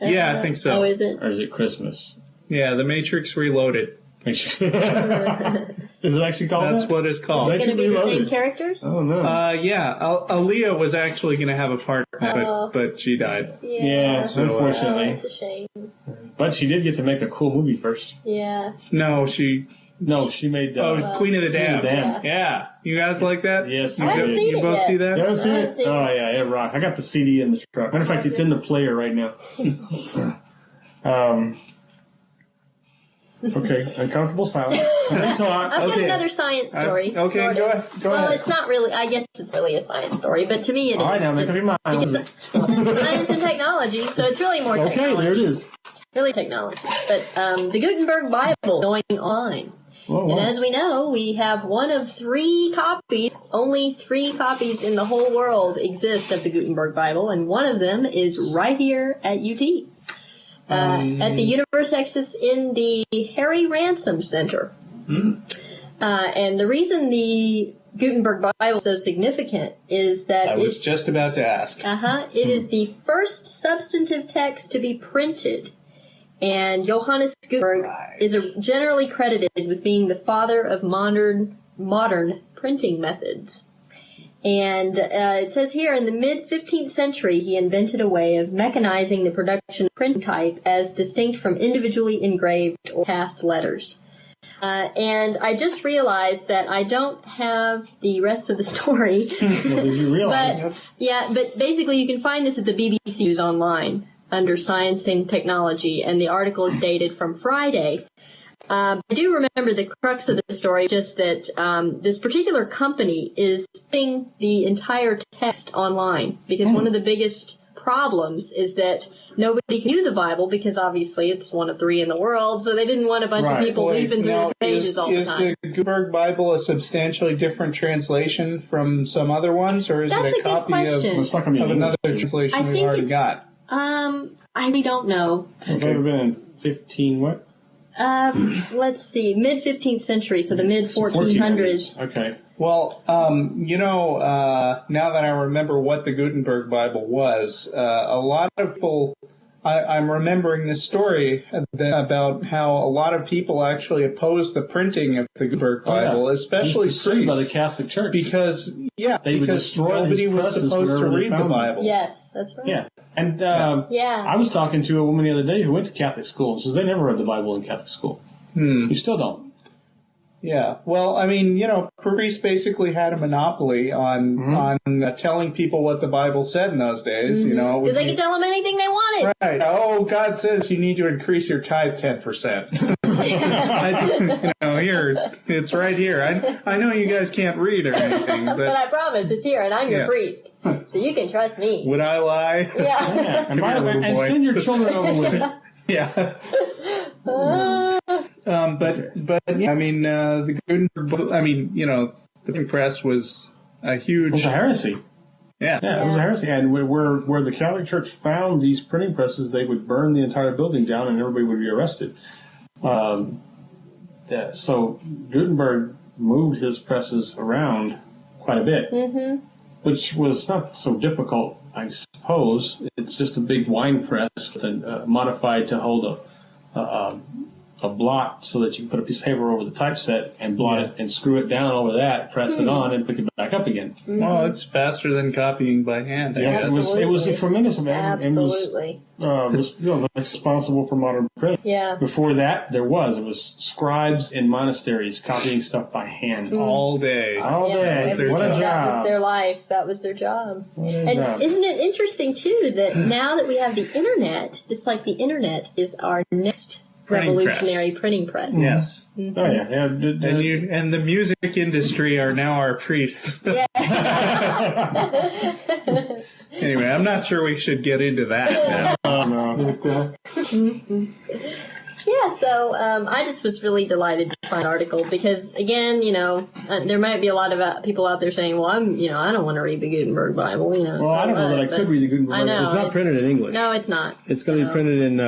Yeah, I think so. Oh, is it? Or is it Christmas? Yeah, The Matrix Reloaded. Is it actually called That's that? what it's called. Is it going to be the same characters? Oh, no. Yeah. Aaliyah was actually going to have a part, but she died. Yeah, So, unfortunately. That's a shame. But she did get to make a cool movie first. Yeah. No, she made... Queen of the Dam. Yeah. You guys like that? Yes, I haven't seen You it both yet. see that? You ever seen I it? haven't seen Oh, yeah, it rocked. I got the CD in the truck. Matter of fact, it's in the player right now. Okay, uncomfortable silence. I've got another science story. Okay, sort go of. ahead. Go Well, ahead. it's not really, I guess it's really a science story, but to me it is. All right, now, make up your mind. Because it's in science and technology, so it's really more technology. Okay, there it is. Really technology. But the Gutenberg Bible going online. Whoa. And as we know, we have one of 3 copies, only 3 copies in the whole world exist of the Gutenberg Bible, and one of them is right here at UT. At the University of Texas in the Harry Ransom Center. And the reason the Gutenberg Bible is so significant is that I was just about to ask. it is the first substantive text to be printed. And Johannes Gutenberg is generally credited with being the father of modern printing methods. And it says here, in the mid-15th century, he invented a way of mechanizing the production of printing type as distinct from individually engraved or cast letters. And I just realized that I don't have the rest of the story. Well, did you realize? But basically you can find this at the BBC News Online under Science and Technology, and the article is dated from Friday. I do remember the crux of the story, just that this particular company is putting the entire text online, because one of the biggest problems is that nobody could do the Bible because obviously it's one of 3 in the world, so they didn't want a bunch of people leafing through the pages all the time. Is the Gutenberg Bible a substantially different translation from some other ones, or is it a copy of another translation we've already got? I really don't know. It's ever been in 15 what? Let's see, mid 15th century, so the mid 1400s. Okay. Well, now that I remember what the Gutenberg Bible was, a lot of people, I'm remembering this story about how a lot of people actually opposed the printing of the Gutenberg Bible, especially priests, by the Catholic Church. Because nobody was supposed to read the Bible. Yes, that's right. Yeah. And I was talking to a woman the other day who went to Catholic school, and says they never read the Bible in Catholic school. You still don't. Yeah, well, I mean, priests basically had a monopoly on telling people what the Bible said in those days. Because they could tell them anything they wanted. Right. Oh, God says you need to increase your tithe 10%. Here, it's right here. I know you guys can't read or anything, but I promise it's here, and I'm your priest, so you can trust me. Would I lie? Yeah. And by the way, and send your children over with it. Yeah. But yeah, I mean, the Gutenberg, the printing press was a huge... It was a heresy. Yeah. Yeah, it was a heresy. And where the Catholic Church found these printing presses, they would burn the entire building down and everybody would be arrested. So Gutenberg moved his presses around quite a bit, which was not so difficult, I suppose. It's just a big wine press modified to hold a blot so that you can put a piece of paper over the typeset and blot it and screw it down over that, press it on, and pick it back up again. Well, it's faster than copying by hand. Yes, it was a tremendous amount. Absolutely. Was responsible for modern print. Yeah. Before that, it was scribes in monasteries copying stuff by hand all day. All day. What a job! That was their life. That was their job. And isn't it interesting too that now that we have the internet, it's like the internet is our next revolutionary printing press. Yes. Oh yeah. And the music industry are now our priests. Yeah. Anyway, I'm not sure we should get into that now. Yeah, so I just was really delighted to find an article because, again, there might be a lot of people out there saying, well, I don't want to read the Gutenberg Bible, Well, so I don't know that I could read the Gutenberg Bible. It's not printed in English. No, it's not. It's going to be printed in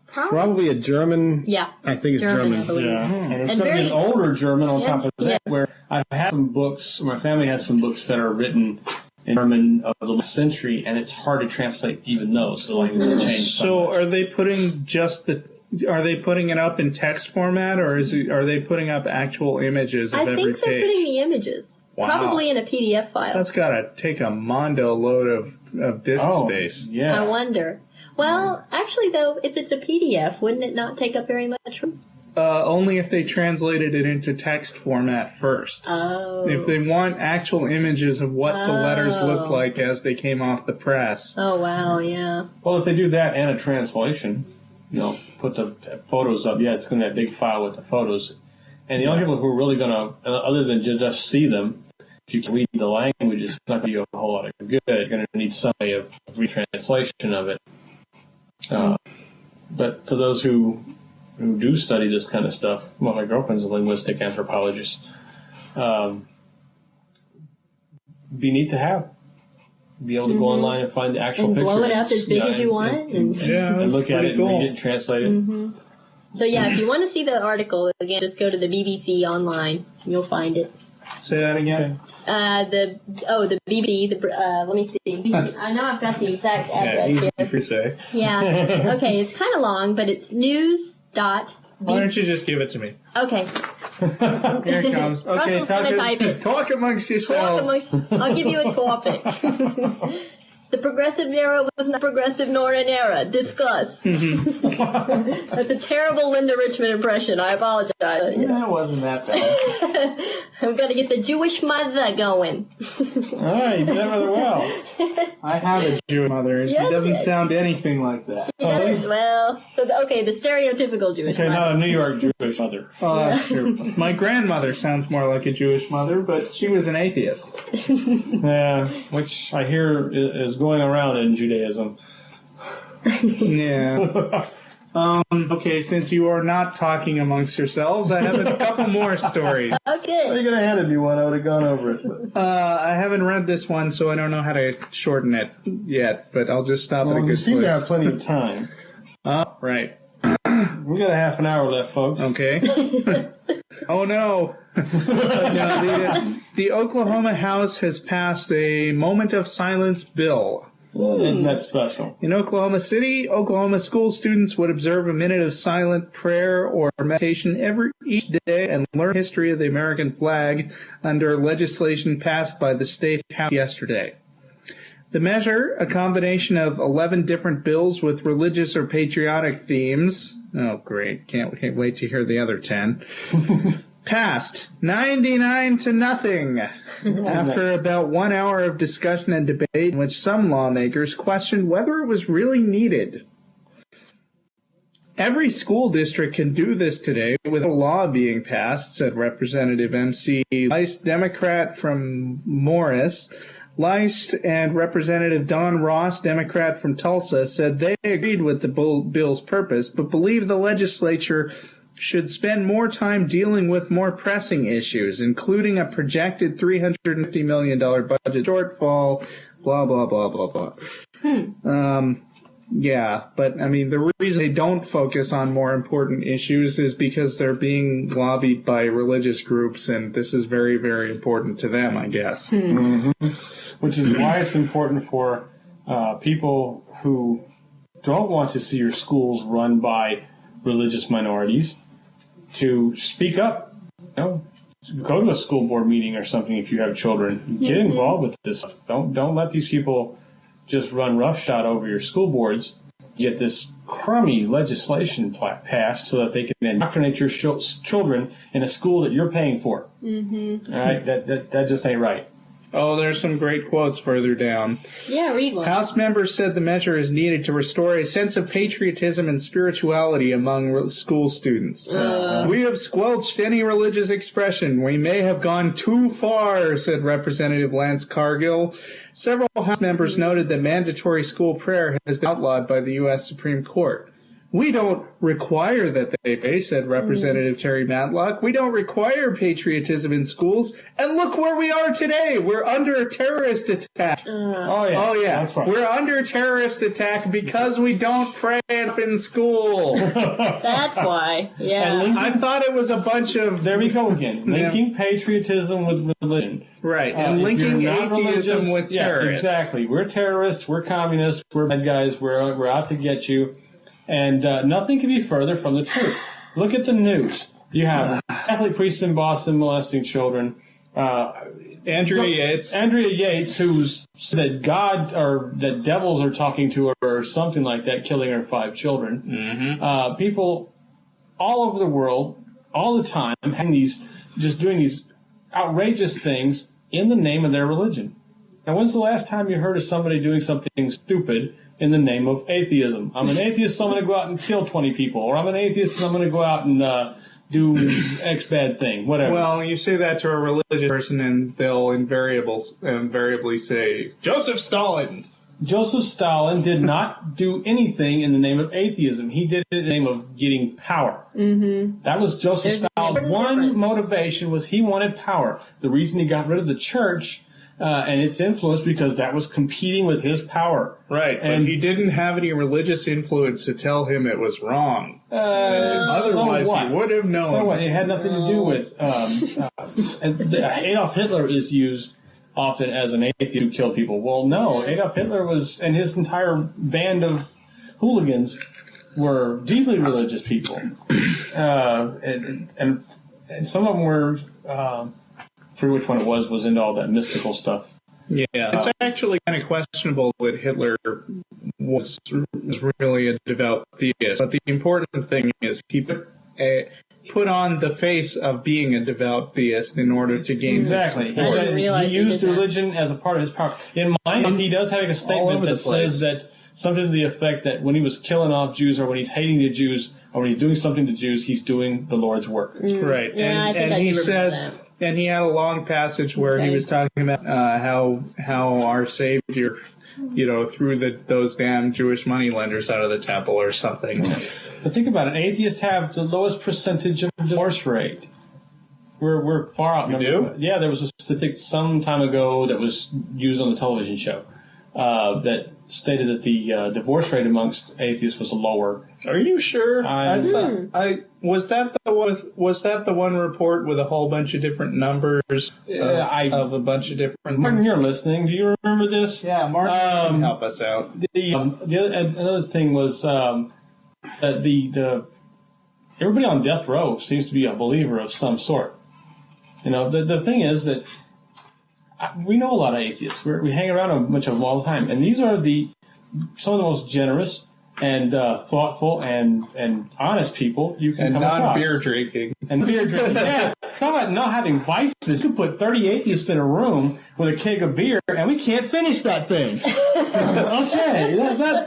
probably a German. Yeah. I think it's German. I believe. Yeah. And it's going to be an older German on top of that, where I've had some books, my family has some books that are written in German of the last century, and it's hard to translate even those. The language has changed so much. Are they putting it up in text format, or are they putting up actual images of every page? I think they're putting the images. Wow. Probably in a PDF file. That's got to take a mondo load of disk space. Yeah. I wonder. Well, actually, though, if it's a PDF, wouldn't it not take up very much room? Only if they translated it into text format first. Oh. If they want actual images of what the letters look like as they came off the press. Oh, wow, yeah. Well, if they do that and a translation, put the photos up, it's going to be a big file with the photos. And the only people who are really going to, other than just see them, if you can read the language, it's not going to be a whole lot of good. You're going to need some way of retranslation of it. But for those who do study this kind of stuff, well, my girlfriend's a linguistic anthropologist, be neat to have. Be able to go online and find the actual picture. And blow it up as big as you want. And look at it and read it and translate it. So, if you want to see the article, again, just go to the BBC online. You'll find it. Say that again. The BBC. Let me see. I know I've got the exact address easy here. to say. Yeah. Okay, it's kind of long, but it's news.bbc. Why don't you just give it to me? Okay. Here it comes. Okay, Russell's going to type it. Talk amongst yourselves. I'll give you a topic. The progressive era was not progressive nor an era. Discuss. That's a terrible Linda Richmond impression. I apologize. It wasn't that bad. I'm going to get the Jewish mother going. All right, you did rather well. I have a Jewish mother, and she doesn't sound anything like that. She does? Well, the stereotypical Jewish mother. Not a New York Jewish mother. Oh, that's true. My grandmother sounds more like a Jewish mother, but she was an atheist. Yeah, which I hear is going around in Judaism. Yeah. Okay, since you are not talking amongst yourselves, I have a couple more stories. Okay. Well, you could have handed me one. I would have gone over it. But. I haven't read this one, so I don't know how to shorten it yet, but I'll just stop at a We good seem to place. have plenty of time. Right. We got a half an hour left, folks. Okay. Oh, no. The Oklahoma House has passed a moment of silence bill. Isn't that special? In Oklahoma City, Oklahoma school students would observe a minute of silent prayer or meditation each day and learn history of the American flag under legislation passed by the state house yesterday. The measure, a combination of 11 different bills with religious or patriotic themes, oh great, can't wait to hear the other 10, passed 99-0 after about 1 hour of discussion and debate in which some lawmakers questioned whether it was really needed. Every school district can do this today with a law being passed, said Representative M.C. Leist, Democrat from Morris. Leist and Representative Don Ross, Democrat from Tulsa, said they agreed with the bill's purpose, but believe the legislature should spend more time dealing with more pressing issues, including a projected $350 million budget shortfall, blah, blah, blah, blah, blah. Yeah, but I mean, the reason they don't focus on more important issues is because they're being lobbied by religious groups, and this is very, very important to them, I guess. Mm-hmm. Which is why it's important for people who don't want to see your schools run by religious minorities to speak up. You know, go to a school board meeting or something if you have children. Get involved with this stuff. Don't let these people just run roughshod over your school boards. Get this crummy legislation passed so that they can indoctrinate your children in a school that you're paying for. Mm-hmm. All right, that just ain't right. Oh, there's some great quotes further down. Yeah, read one. House members said the measure is needed to restore a sense of patriotism and spirituality among school students. We have squelched any religious expression. We may have gone too far, said Representative Lance Cargill. Several House members noted that mandatory school prayer has been outlawed by the U.S. Supreme Court. We don't require that they pay, said Representative Terry Matlock. We don't require patriotism in schools. And look where we are today. We're under a terrorist attack. Oh, yeah. That's right. We're under a terrorist attack because we don't pray enough in school. That's why. Yeah. I thought it was a bunch of... There we go again. Linking patriotism with religion. Right. And linking atheism with terrorists. Yeah, exactly. We're terrorists. We're communists. We're bad guys. We're out to get you. And nothing can be further from the truth. Look at the news. You have Catholic priests in Boston molesting children. Andrea Yates, who's said that God or that devils are talking to her or something like that, killing her 5 children. Mm-hmm. People all over the world, all the time, doing these outrageous things in the name of their religion. Now, when's the last time you heard of somebody doing something stupid in the name of atheism? I'm an atheist, so I'm going to go out and kill 20 people. Or I'm an atheist, and I'm going to go out and do X bad thing, whatever. Well, you say that to a religious person, and they'll invariably say, Joseph Stalin. Joseph Stalin did not do anything in the name of atheism. He did it in the name of getting power. Mm-hmm. That was Joseph Stalin's one motivation, was he wanted power. The reason he got rid of the church and its influence, because that was competing with his power. Right, and he didn't have any religious influence to tell him it was wrong. Otherwise, he would have known. So what? It had nothing to do with... Adolf Hitler is used often as an atheist who killed people. Well, no, Adolf Hitler and his entire band of hooligans were deeply religious people. And some of them were... for which one it was into all that mystical stuff. Yeah, it's actually kind of questionable that Hitler was really a devout theist. But the important thing is he put on the face of being a devout theist in order to gain exactly. support. He used religion as a part of his power. In my mind, he does have a statement that says that something to the effect that when he was killing off Jews, or when he's hating the Jews, or when he's doing something to Jews, he's doing the Lord's work. Right. Yeah, I think I he remember said that. And he had a long passage where he was talking about how our Savior, threw those damn Jewish moneylenders out of the temple or something. But think about it. Atheists have the lowest percentage of divorce rate. We're far out. We do? Yeah, there was a statistic some time ago that was used on the television show that stated that the divorce rate amongst atheists was lower. Are you sure? Was that the one report with a whole bunch of different numbers of a bunch of different? Martin, you're listening. Do you remember this? Yeah, Martin can help us out. Another thing was that the everybody on death row seems to be a believer of some sort. The thing is that we know a lot of atheists. We hang around a bunch of them all the time, and these are some of the most generous and thoughtful and honest people you can come across. And non-beer drinking. And beer drinking. Yeah. How about not having vices? You could put 30 atheists in a room with a keg of beer, and we can't finish that thing. Okay,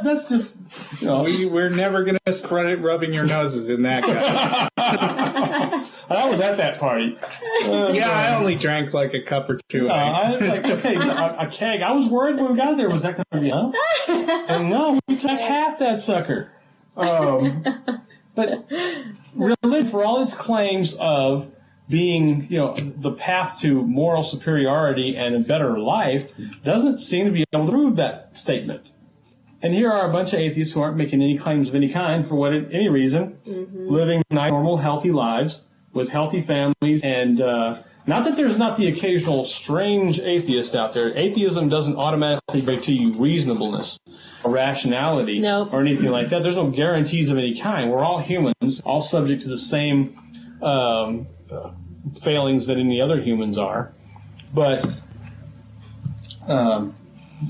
that's just we're never going to spread it rubbing your noses in that guy. I was at that party. I only drank like a cup or two. I was like, okay, a keg. I was worried when we got there. Was that going to be enough? And no, we took half that sucker. But religion, for all its claims of being, the path to moral superiority and a better life, doesn't seem to be able to prove that statement. And here are a bunch of atheists who aren't making any claims of any kind for any reason, living nice, normal, healthy lives with healthy families, and not that there's not the occasional strange atheist out there. Atheism doesn't automatically bring to you reasonableness or rationality or anything like that. There's no guarantees of any kind. We're all humans, all subject to the same failings that any other humans are. But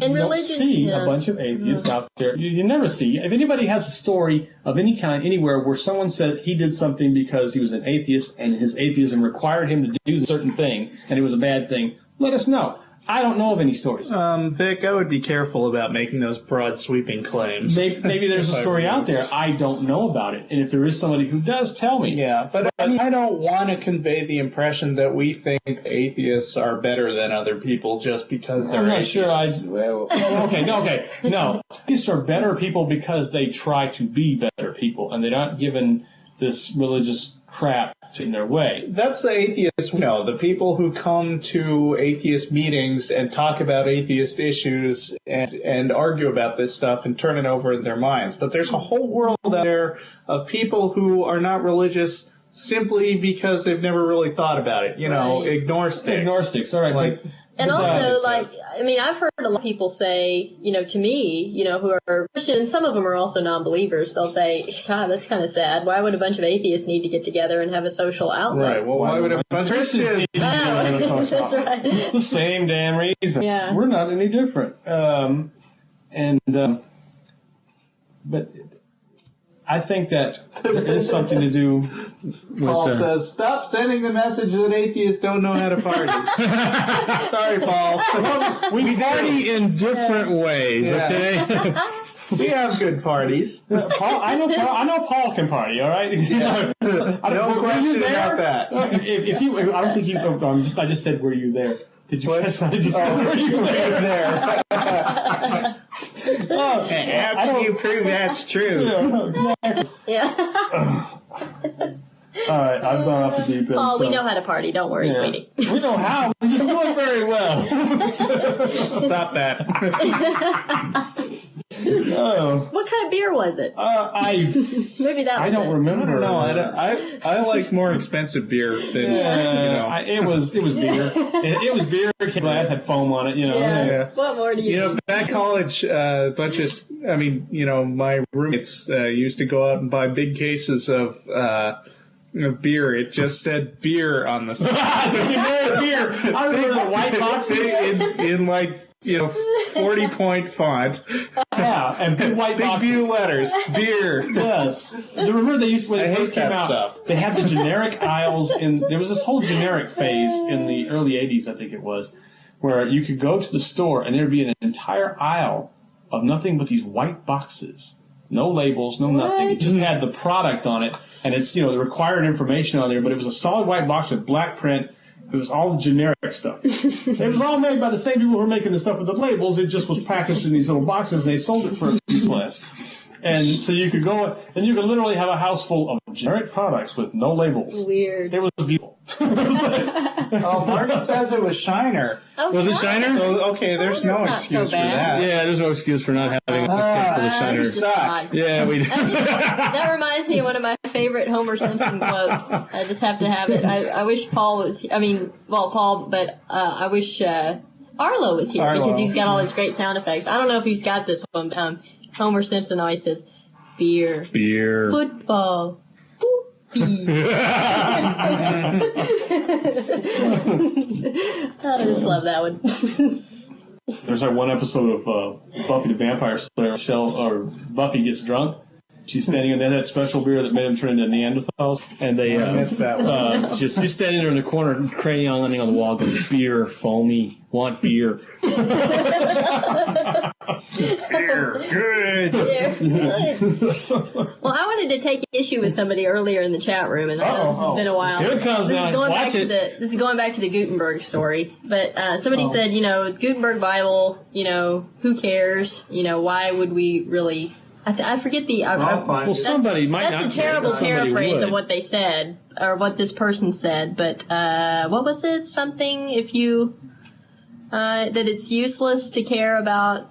and you don't see a bunch of atheists out there. You never see. If anybody has a story of any kind anywhere where someone said he did something because he was an atheist and his atheism required him to do a certain thing and it was a bad thing, let us know. I don't know of any stories. Vic, I would be careful about making those broad, sweeping claims. Maybe there's a story out there. I don't know about it. And if there is somebody who does, tell me. Yeah, but I don't want to convey the impression that we think atheists are better than other people just because they're atheists. I'm not sure. No. Atheists are better people because they try to be better people, and they're not given this religious crap in their way. That's the atheists we know, the people who come to atheist meetings and talk about atheist issues and argue about this stuff and turn it over in their minds. But there's a whole world out there of people who are not religious simply because they've never really thought about it. Agnostics. All right. And also, I've heard a lot of people say, to me, who are Christian, and some of them are also non-believers, they'll say, God, that's kind of sad. Why would a bunch of atheists need to get together and have a social outlet? Right, well, why would a bunch of Christians That's right. The same damn reason. Yeah. We're not any different. But I think that there is something to do with... Paul says, stop sending the message that atheists don't know how to party. Sorry, Paul. We party in different ways, okay? We have good parties. Paul, I know Paul can party, all right? Yeah. No question about that. I don't think you... I just said, were you there? Did you guess? I just said, were you there? How can you prove that's true? Yeah. All right, I've gone off the deep end. Paul, we know how to party. Don't worry, sweetie. We know how. We just do it very well. Stop that. Oh. What kind of beer was it? Maybe that was I don't remember. I like more expensive beer than it was beer. It was beer. Glass had foam on it. Yeah. What more do you need? Back college, my roommates used to go out and buy big cases of beer. It just said beer on the side. Beer. I remember the white box in 40-point font. Yeah, and big white big blue letters. Beer. Yes. Remember they used when it first came out. Stuff. They had the generic aisles there was this whole generic phase in the early 80s, I think it was, where you could go to the store and there'd be an entire aisle of nothing but these white boxes. No labels, no nothing. It just had the product on it, and it's the required information on there, but it was a solid white box with black print. It was all the generic stuff. It was all made by the same people who were making the stuff with the labels. It just was packaged in these little boxes, and they sold it for a piece less. And so you could go, and you could literally have a house full of generic products with no labels. Weird. It was beautiful. Oh, Martin says it was Shiner. Oh, Was it Shiner? So, okay, there's no Shiner's not excuse so for bad. that. Yeah, there's no excuse for not having a pick for the Shiner. You suck. Yeah, we do. That reminds me of one of my favorite Homer Simpson quotes. I just have to have it. I wish Paul was, Paul, but I wish Arlo was here Arlo. because he's got all his great sound effects. I don't know if he's got this one. Homer Simpson always says, beer, football, poopy. I just love that one. There's like one episode of Buffy the Vampire Slayer. Buffy gets drunk. She's standing in that special beer that made them turn into Neanderthals, and they missed that one. she's standing there in the corner, crayoning on the wall, going, "Beer, foamy, want beer." Beer, good. Beer, good. Well, I wanted to take issue with somebody earlier in the chat room, and I know this has been a while. Here it comes now. Watch it. This is going back to the Gutenberg story, but somebody said, Gutenberg Bible, who cares? Why would we really? I forget the. Well, somebody might not. That's a terrible somebody paraphrase would. of what they said, or what this person said. But what was it? Something if you that it's useless to care about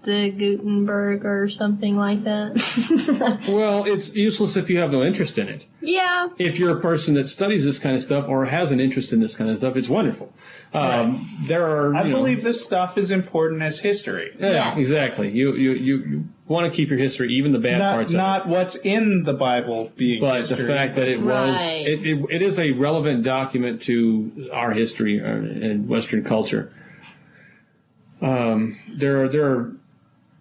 the Gutenberg or something like that. Well, it's useless if you have no interest in it. Yeah. If you're a person that studies this kind of stuff or has an interest in this kind of stuff, it's wonderful. There are. I believe this stuff is important as history. Yeah, exactly. You want to keep your history, even the bad parts of it. Not what's in the Bible being But history. the fact that it was, Right. it is a relevant document to our history and Western culture. There are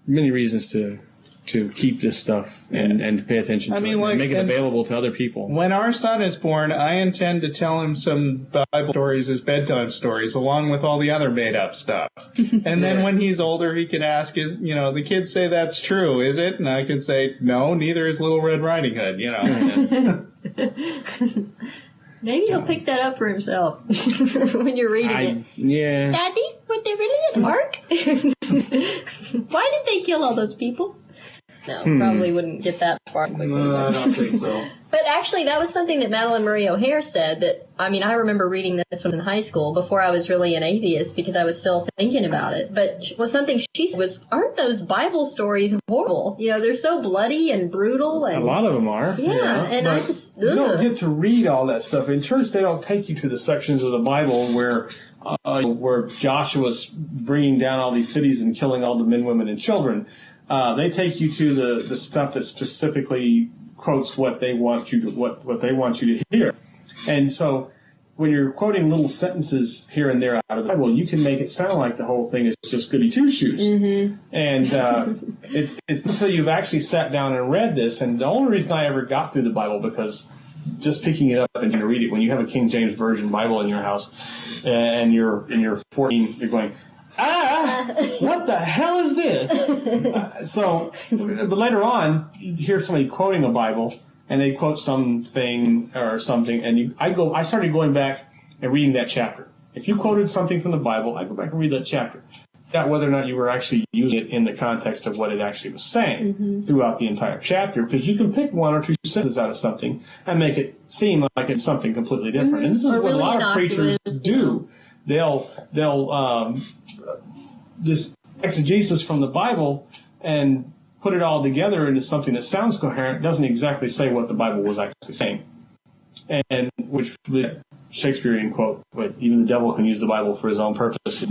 many reasons to keep this stuff and to pay attention to it and make it available to other people. When our son is born, I intend to tell him some Bible stories as bedtime stories, along with all the other made-up stuff. And then when he's older, he can ask, the kids say that's true, is it? And I can say, no, neither is Little Red Riding Hood, Maybe he'll pick that up for himself when you're reading it. Yeah. Daddy, were they really an ark? Why did they kill all those people? No, probably wouldn't get that far quickly. No, I don't think so. But actually, that was something that Madeline Marie O'Hare said that, I remember reading this when in high school before I was really an atheist because I was still thinking about it. But something she said was, aren't those Bible stories horrible? They're so bloody and brutal. And A lot of them are. Yeah, and I just... You don't get to read all that stuff. In church, they don't take you to the sections of the Bible where Joshua's bringing down all these cities and killing all the men, women, and children. They take you to the stuff that specifically quotes what they want you to hear. And so when you're quoting little sentences here and there out of the Bible, you can make it sound like the whole thing is just goody two-shoes. Mm-hmm. And it's until you've actually sat down and read this. And the only reason I ever got through the Bible, because just picking it up and trying to read it, when you have a King James Version Bible in your house and you're 14, you're going, what the hell is this? But later on, you hear somebody quoting a Bible, and they quote something or something, and I started going back and reading that chapter. If you quoted something from the Bible, I go back and read that chapter. That whether or not you were actually using it in the context of what it actually was saying throughout the entire chapter, because you can pick one or two sentences out of something and make it seem like it's something completely different. And this is what a lot of preachers do. They'll this exegesis from the Bible and put it all together into something that sounds coherent, doesn't exactly say what the Bible was actually saying. And which the Shakespearean quote, but even the devil can use the Bible for his own purpose,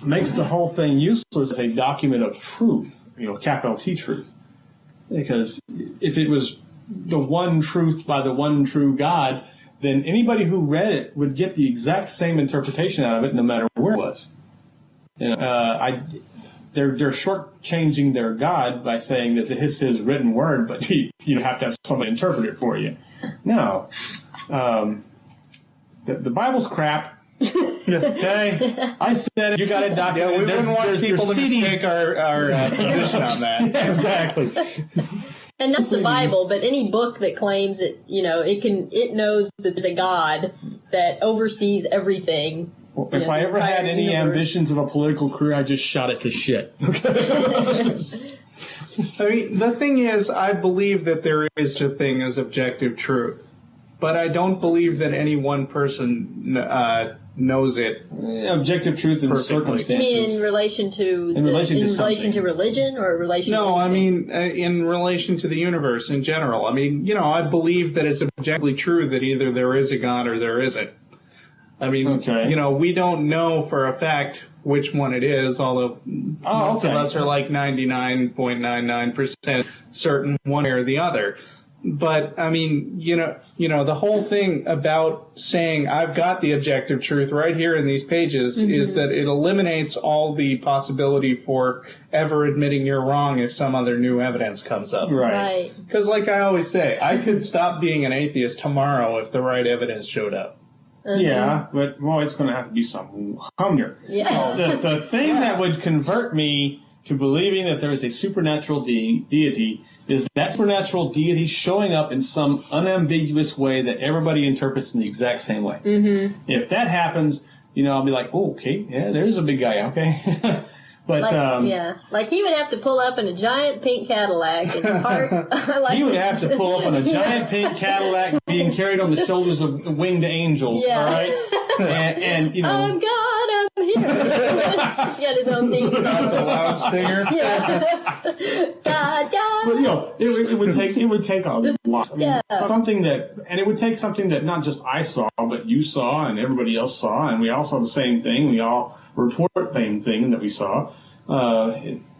makes the whole thing useless as a document of truth, capital T truth. Because if it was the one truth by the one true God, then anybody who read it would get the exact same interpretation out of it, no matter where it was. They're shortchanging their God by saying that this is his written word, but you have to have somebody interpret it for you. No, the Bible's crap. Okay, I said it. You got it documented. Yeah, we wouldn't want people to mistake our position on that. Yeah, exactly. And not the Bible, but any book that claims it, it knows that there's a God that oversees everything. Well, if I ever had any ambitions of a political career, I just shot it to shit. I mean, the thing is, I believe that there is such a thing as objective truth, but I don't believe that any one person knows it. Objective truth in circumstances. You mean in relation to religion or in relation to I mean in relation to the universe in general. I mean, I believe that it's objectively true that either there is a God or there isn't. I mean, we don't know for a fact which one it is, although most of us are like 99.99% certain one way or the other. But, I mean, the whole thing about saying I've got the objective truth right here in these pages is that it eliminates all the possibility for ever admitting you're wrong if some other new evidence comes up. Right. Because like I always say, I could stop being an atheist tomorrow if the right evidence showed up. Yeah, but, it's going to have to be something humdier. Yeah. The thing that would convert me to believing that there is a supernatural deity is that supernatural deity showing up in some unambiguous way that everybody interprets in the exact same way. Mm-hmm. If that happens, I'll be like, there's a big guy, okay? But like he would have to pull up in a giant pink Cadillac and park. He would have to pull up in a giant pink Cadillac being carried on the shoulders of winged angels, all right? And I'm God, I'm here. He's got his own theme song. That's a loud singer. Yeah. God. But it would take a lot. I mean, it would take something that not just I saw, but you saw and everybody else saw, and we all saw the same thing. We all report the same thing that we saw.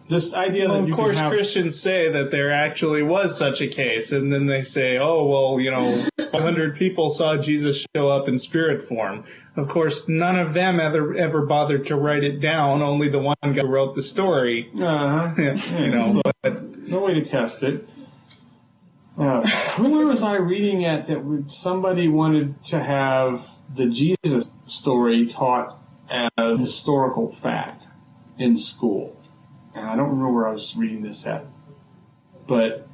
This idea that of course Christians say that there actually was such a case, and then they say, 500 people saw Jesus show up in spirit form. Of course, none of them ever bothered to write it down. Only the one guy who wrote the story. But no way to test it. Where was I reading at that somebody wanted to have the Jesus story taught as historical fact in school? And I don't remember where I was reading this at, but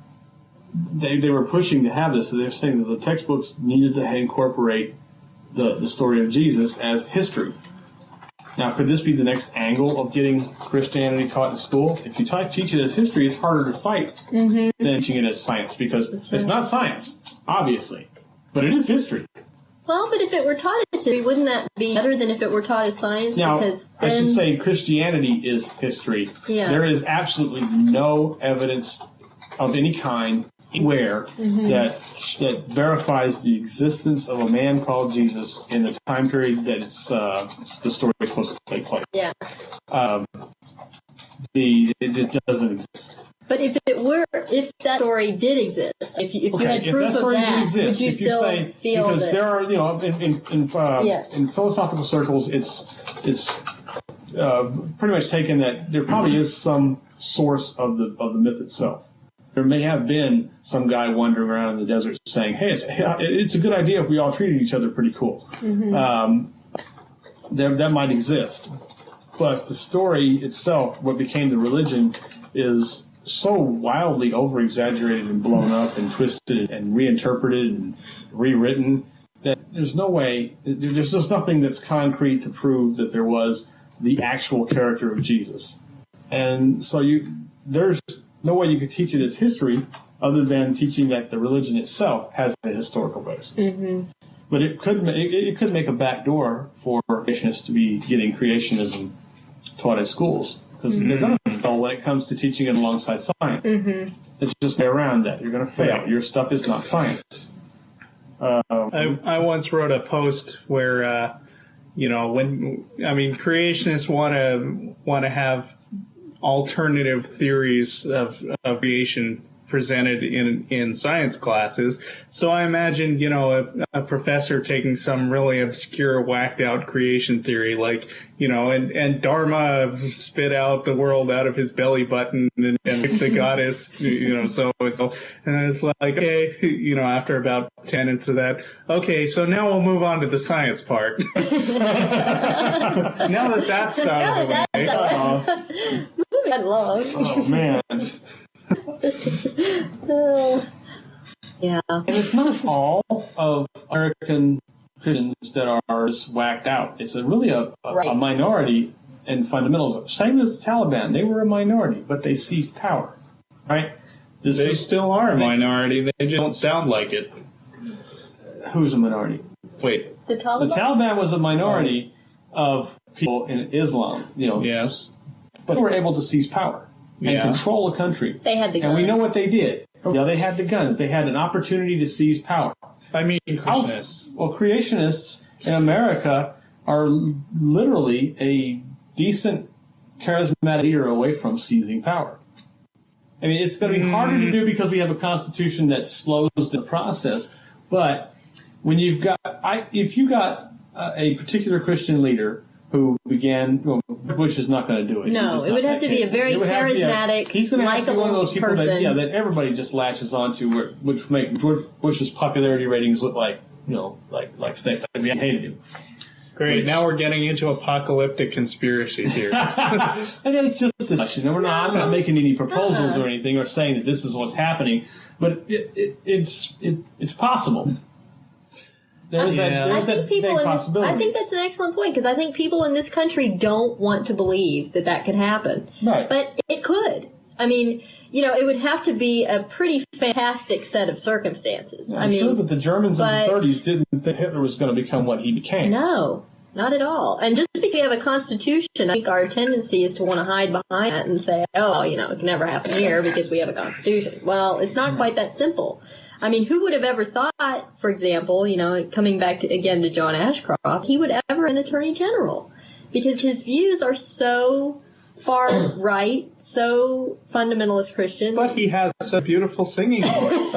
they were pushing to have this. So they're saying that the textbooks needed to incorporate the story of Jesus as history. Now, could this be the next angle of getting Christianity taught in school? If you teach it as history, it's harder to fight than teaching it as science, because it's not science, obviously, but it is history. Well, but if it were taught as history, wouldn't that be better than if it were taught as science? Now, because I should say Christianity is history. Yeah. There is absolutely no evidence of any kind anywhere that verifies the existence of a man called Jesus in the time period that the story is supposed to take place. Yeah. It doesn't exist. But if that story did exist, if you had proof of that, would you still feel because that? There are, in philosophical circles, it's pretty much taken that there probably is some source of the myth itself. There may have been some guy wandering around in the desert saying, "Hey, it's a good idea if we all treated each other pretty cool." That might exist, but the story itself, what became the religion, is so wildly over-exaggerated and blown up and twisted and reinterpreted and rewritten that there's no way, there's just nothing that's concrete to prove that there was the actual character of Jesus. And so there's no way you could teach it as history other than teaching that the religion itself has a historical basis. But it could make a backdoor for creationists to be getting creationism taught at schools, because they're going to fail when it comes to teaching it alongside science. It's just way around that. You're going to fail. Your stuff is not science. I once wrote a post where, creationists want to have alternative theories of creation presented in science classes. So I imagine, a professor taking some really obscure, whacked out creation theory, like, and Dharma spit out the world out of his belly button and the goddess, so it's like, okay, after about 10 minutes of that, okay, so now we'll move on to the science part. Now that that's out of the way. Moving along. Oh, man. Yeah. And it's not all of American Christians that are just whacked out. It's really a minority in fundamentalism. Same as the Taliban. They were a minority, but they seized power. Right? They still are a minority. They just don't sound like it. Who's a minority? Wait. The Taliban? The Taliban was a minority of people in Islam, Yes. but they were able to seize power and control a country. They had the guns. And we know what they did. Yeah, they had the guns. They had an opportunity to seize power. I mean, creationists. Well, creationists in America are literally a decent, charismatic leader away from seizing power. I mean, it's going to be harder to do because we have a constitution that slows the process. But when if you got a particular Christian leader who began, Bush is not going to do it. No, it would have to be a very charismatic, likable person. That everybody just latches onto, which make George Bush's popularity ratings look like, like snake. We hated him. Great. Now we're getting into apocalyptic conspiracy theories. And it's just a discussion. I'm not making any proposals or anything or saying that this is what's happening, but it's possible. I think that's an excellent point, because I think people in this country don't want to believe that could happen. Right. But it could. I mean, it would have to be a pretty fantastic set of circumstances. I'm sure that the Germans in the 30s didn't think Hitler was going to become what he became. No, not at all. And just because we have a constitution, I think our tendency is to want to hide behind that and say, it can never happen here because we have a constitution. Well, it's not quite that simple. I mean, who would have ever thought, for example, coming back again to John Ashcroft, he would ever be an attorney general, because his views are so far right, so fundamentalist Christian. But he has a beautiful singing voice.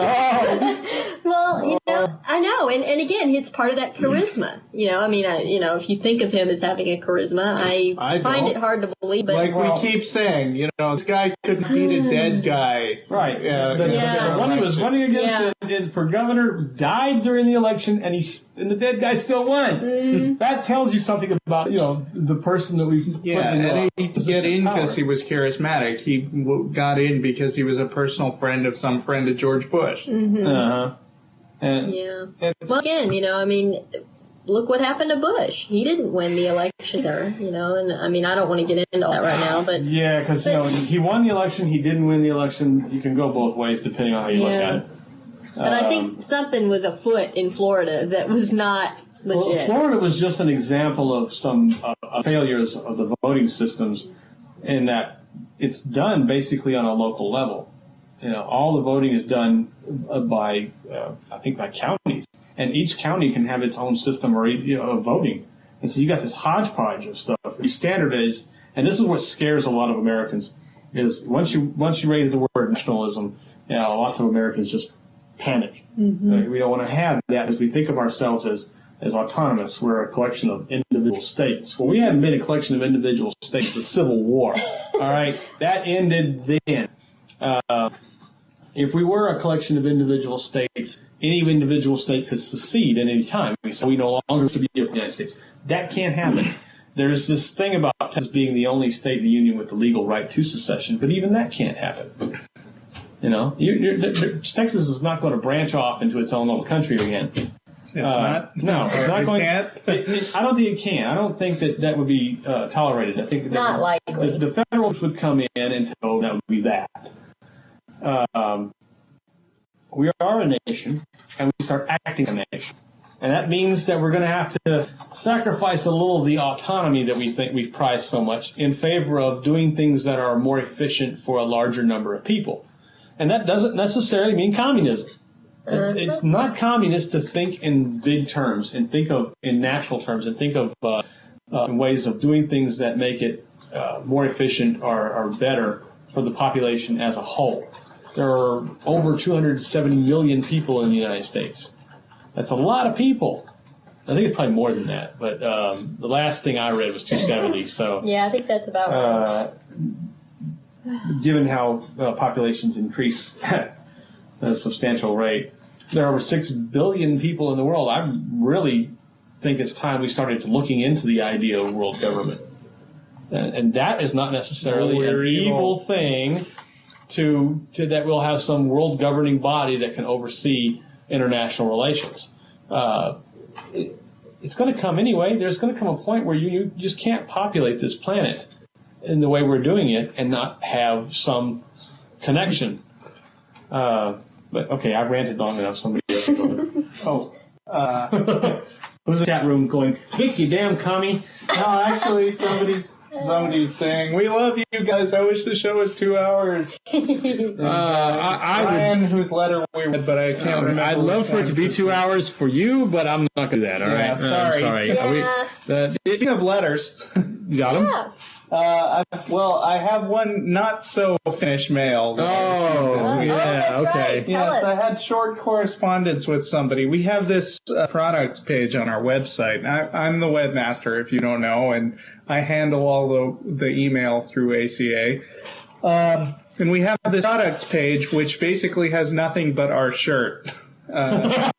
Well, I know, and again, it's part of that charisma. If you think of him as having a charisma, I find it hard to believe. But we keep saying, this guy couldn't beat a dead guy. Right. The one he was running against for governor died during the election, and the dead guy still won. Mm. That tells you something about the person that we put in. And he didn't get in because he was charismatic. He got in because he was a personal friend of some friend of George Bush. Mm-hmm. Well, again, look what happened to Bush. He didn't win the election there, and I don't want to get into all that right now, but... Yeah, because, he won the election, he didn't win the election. You can go both ways depending on how you look at it. But I think something was afoot in Florida that was not legit. Well, Florida was just an example of some failures of the voting systems, in that it's done basically on a local level. All the voting is done by counties, and each county can have its own system of voting. And so you got this hodgepodge of stuff. You standardize, and this is what scares a lot of Americans, is once you raise the word nationalism, lots of Americans just panic. Mm-hmm. We don't want to have that, as we think of ourselves as autonomous. We're a collection of individual states. Well, we haven't been a collection of individual states. The Civil War, all right, that ended then. If we were a collection of individual states, any individual state could secede at any time. So we no longer have to be the United States. That can't happen. There's this thing about Texas being the only state in the Union with the legal right to secession, but even that can't happen. Texas is not going to branch off into its own little country again. It's not? No, it's not going to. I don't think it can. I don't think that would be tolerated. I think not likely. The federalists would come in and tell that would be that. We are a nation, and we start acting a nation. And that means that we're going to have to sacrifice a little of the autonomy that we think we prize so much in favor of doing things that are more efficient for a larger number of people. And that doesn't necessarily mean communism. It's not communist to think in big terms and think of in natural terms and think of ways of doing things that make it more efficient or better for the population as a whole. There are over 270 million people in the United States. That's a lot of people. I think it's probably more than that, but the last thing I read was 270. So yeah, I think that's about right. Given how populations increase at a substantial rate, there are over 6 billion people in the world. I really think it's time we started looking into the idea of world government. And that is not necessarily an evil thing. to that we'll have some world governing body that can oversee international relations. It's going to come anyway. There's going to come a point where you just can't populate this planet in the way we're doing it and not have some connection. But okay, I've ranted long enough. Somebody else go. Who's in the chat room going, "Kick you damn commie"? No, actually, somebody's saying, "We love you guys. I wish the show was 2 hours." Brian, whose letter we read, but I can't remember. I'd love for it to be 2 hours for you, but I'm not going to do that. All right. Yeah, sorry. I'm sorry. Yeah. Speaking of letters, You got them? Yeah. I have one not so finished mail. Oh, yeah, that's okay. right. Tell Yes, us. I had short correspondence with somebody. We have this products page on our website. I'm the webmaster, if you don't know, and I handle all the email through ACA. And we have this products page, which basically has nothing but our shirt. One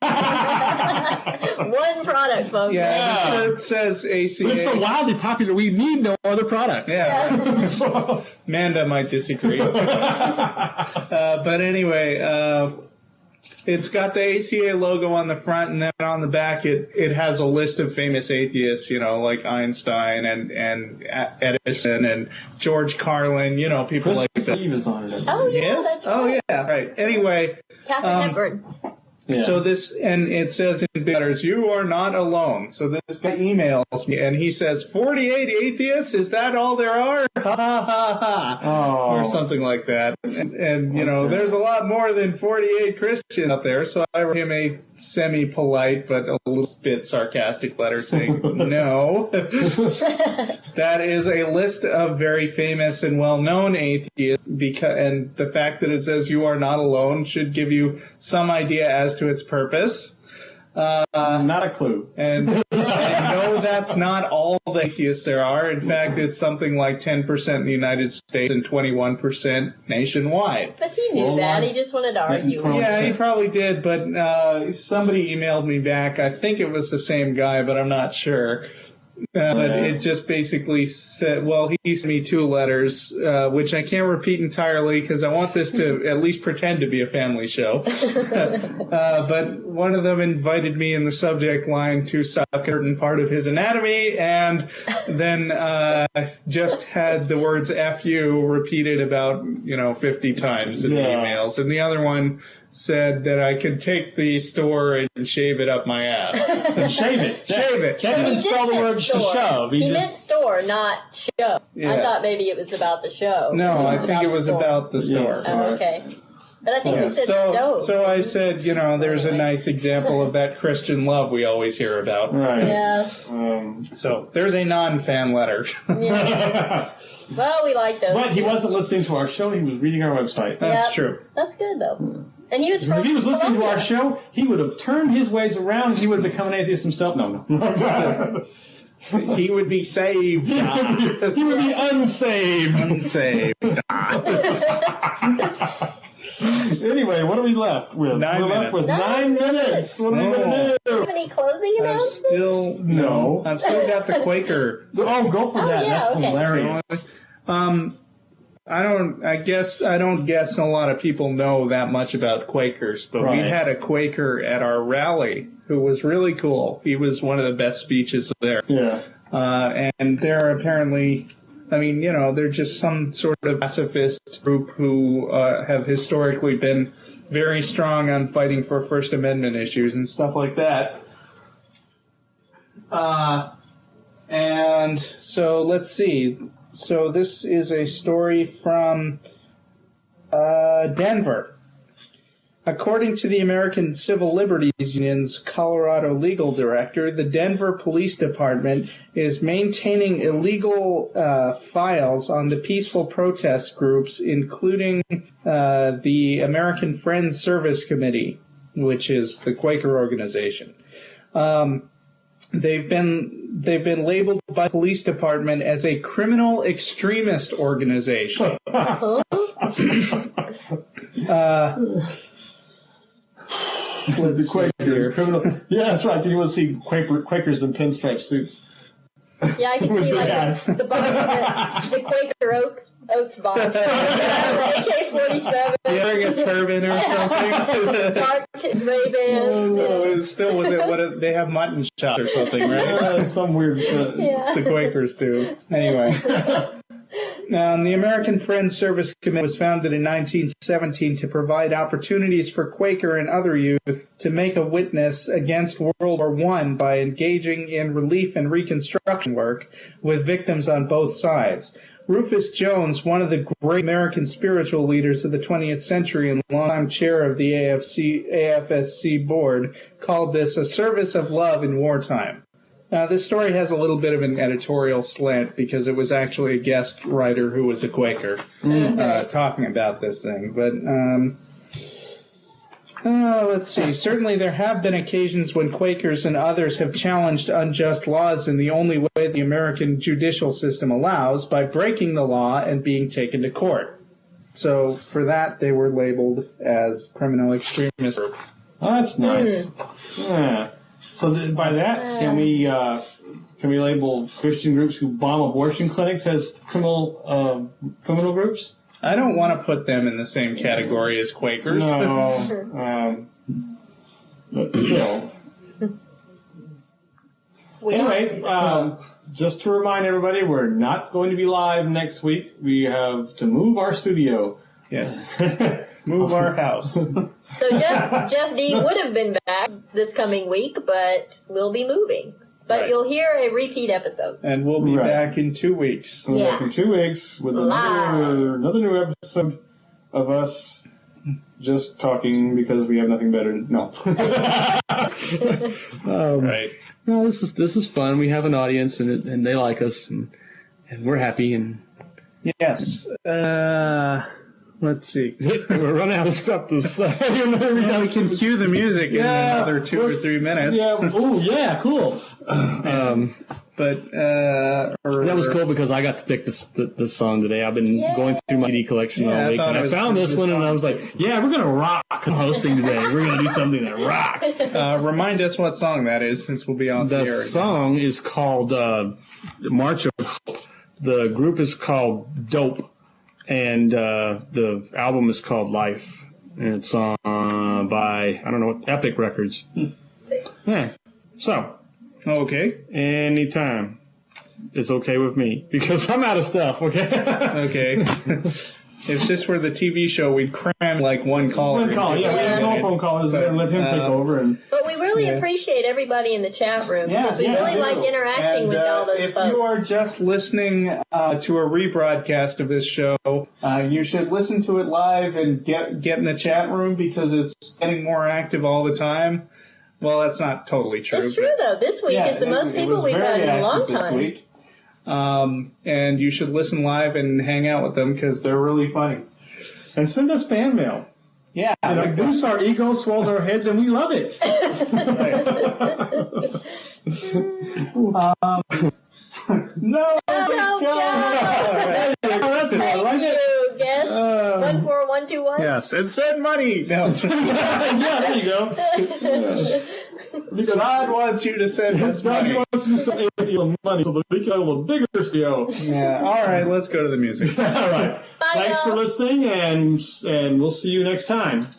product, folks. Yeah, the shirt says ACA. But it's so wildly popular, we need no other product. Yeah. Amanda might disagree. But anyway, it's got the ACA logo on the front, and then on the back it has a list of famous atheists, like Einstein and Edison and George Carlin, people like that. Eve is on it. Oh, yeah, Yes? that's right. Oh, yeah, right. Anyway, Catherine Hepburn. Yeah. so this, and it says in big letters, "You are not alone." So this guy emails me, and he says, 48 atheists? Is that all there are? Ha, ha, ha, ha. Oh. Or something like that. And there's a lot more than 48 Christians out there, so I wrote him a semi-polite but a little bit sarcastic letter saying, no. That is a list of very famous and well-known atheists, and the fact that it says "you are not alone" should give you some idea as to its purpose. Not a clue. And no, that's not all the atheists there are. In fact, it's something like 10% in the United States and 21% nationwide. But he knew that. He just wanted to argue. Yeah, he probably did, but somebody emailed me back. I think it was the same guy, but I'm not sure. But it just basically said, well, he sent me 2 letters, which I can't repeat entirely because I want this to at least pretend to be a family show. But one of them invited me in the subject line to suck a certain part of his anatomy, and then just had the words "F you" repeated about 50 times in the emails. And the other one said that I could take the store and shave it up my ass. Shave it. Shave it. Can't even spell the word shove. He meant store, not show. Yes. I thought maybe it was about the show. No, I think it was the store. about the store. Oh, okay. But I think he said stove. So I said, there's a nice example of that Christian love we always hear about. Right. Yeah. So there's a non-fan letter. Yeah. Well, we like those. But he wasn't listening to our show. He was reading our website. That's true. That's good, though. And he was from If he was listening to Colombia. our show, he would have turned his ways around and he would have become an atheist himself. No. He would be saved. He would be unsaved. Unsaved. Anyway, what are we left with? We're left with 9 minutes. What are we going to Do you do? have any closing announcements? No. I've still got the Quaker. Oh, go for that. yeah, That's okay. hilarious. I don't guess a lot of people know that much about Quakers, but we Right. had a Quaker at our rally who was really cool. He was one of the best speeches there. Yeah. And they're apparently, they're just some sort of pacifist group who have historically been very strong on fighting for First Amendment issues and stuff like that. And so let's see. So this is a story from Denver. According to the American Civil Liberties Union's Colorado legal director, the Denver Police Department is maintaining illegal files on the peaceful protest groups, including the American Friends Service Committee, which is the Quaker organization. They've been labeled by the police department as a criminal extremist organization. The Quaker criminal. Yeah, that's right. You want to see Quakers in pinstripe suits. Yeah, I can see like Yes. the box of the Quaker Oats box. The AK-47. Wearing a turban or something. Dark Ray-Bans. No, it's still with it. They have mutton chops or something, right? Some weird. Yeah. The Quakers do. Anyway. Now, the American Friends Service Committee was founded in 1917 to provide opportunities for Quaker and other youth to make a witness against World War I by engaging in relief and reconstruction work with victims on both sides. Rufus Jones, one of the great American spiritual leaders of the 20th century and longtime chair of the AFSC board, called this a service of love in wartime. Now, this story has a little bit of an editorial slant because it was actually a guest writer who was a Quaker talking about this thing. But let's see. Certainly there have been occasions when Quakers and others have challenged unjust laws in the only way the American judicial system allows, by breaking the law and being taken to court. So for that, they were labeled as criminal extremists. Oh, that's nice. Yeah. So by that, can we label Christian groups who bomb abortion clinics as criminal groups? I don't want to put them in the same category as Quakers. No. But still. Anyway, just to remind everybody, we're not going to be live next week. We have to move our studio. Yes. Move our house. So Jeff D would have been back this coming week, but we'll be moving. But Right. you'll hear a repeat episode. And we'll be Right. back in 2 weeks. We'll be Yeah. back in 2 weeks with another new episode of us just talking because we have nothing better. No. Right. No, this is fun. We have an audience, and they like us, and we're happy. And Yes. Let's see. we're running out of stuff to say. Now we can cue the music in another 2 or 3 minutes. Yeah. Oh, yeah. Cool. But That was cool because I got to pick this song today. I've been going through my CD collection Yeah, all I week, thought and it I was found this one, and I was like, "Yeah, we're gonna rock hosting today. We're gonna do something that rocks." Remind us what song that is, since we'll be on the The air. song is called March of Hope. The group is called Dope, and the album is called Life, and it's by I don't know what, Epic Records. Yeah. So Okay. anytime it's okay with me because I'm out of stuff. Okay. Okay. If this were the TV show, we'd cram like one caller. One call. Yeah, we have no phone callers there and let him take over. And But we really appreciate everybody in the chat room because we really we like do. interacting with all those if folks. you are just listening to a rebroadcast of this show, you should listen to it live and get in the chat room because it's getting more active all the time. Well, that's not totally true. It's true though. This week is the most people we've had in a long time. Week. And you should listen live and hang out with them because they're really funny. and send us fan mail. Yeah. It boosts our ego, swells our heads, and we love it. No. No. That's it. I like Thank it. you, guest. 14121. Yes, and send money. No. Yeah, there you go. God wants you to send us God money. wants you to send a deal of money so that we can have a bigger studio. Yeah. All right, let's go to the music. All right. Bye, Thanks for y'all. listening, and we'll see you next time.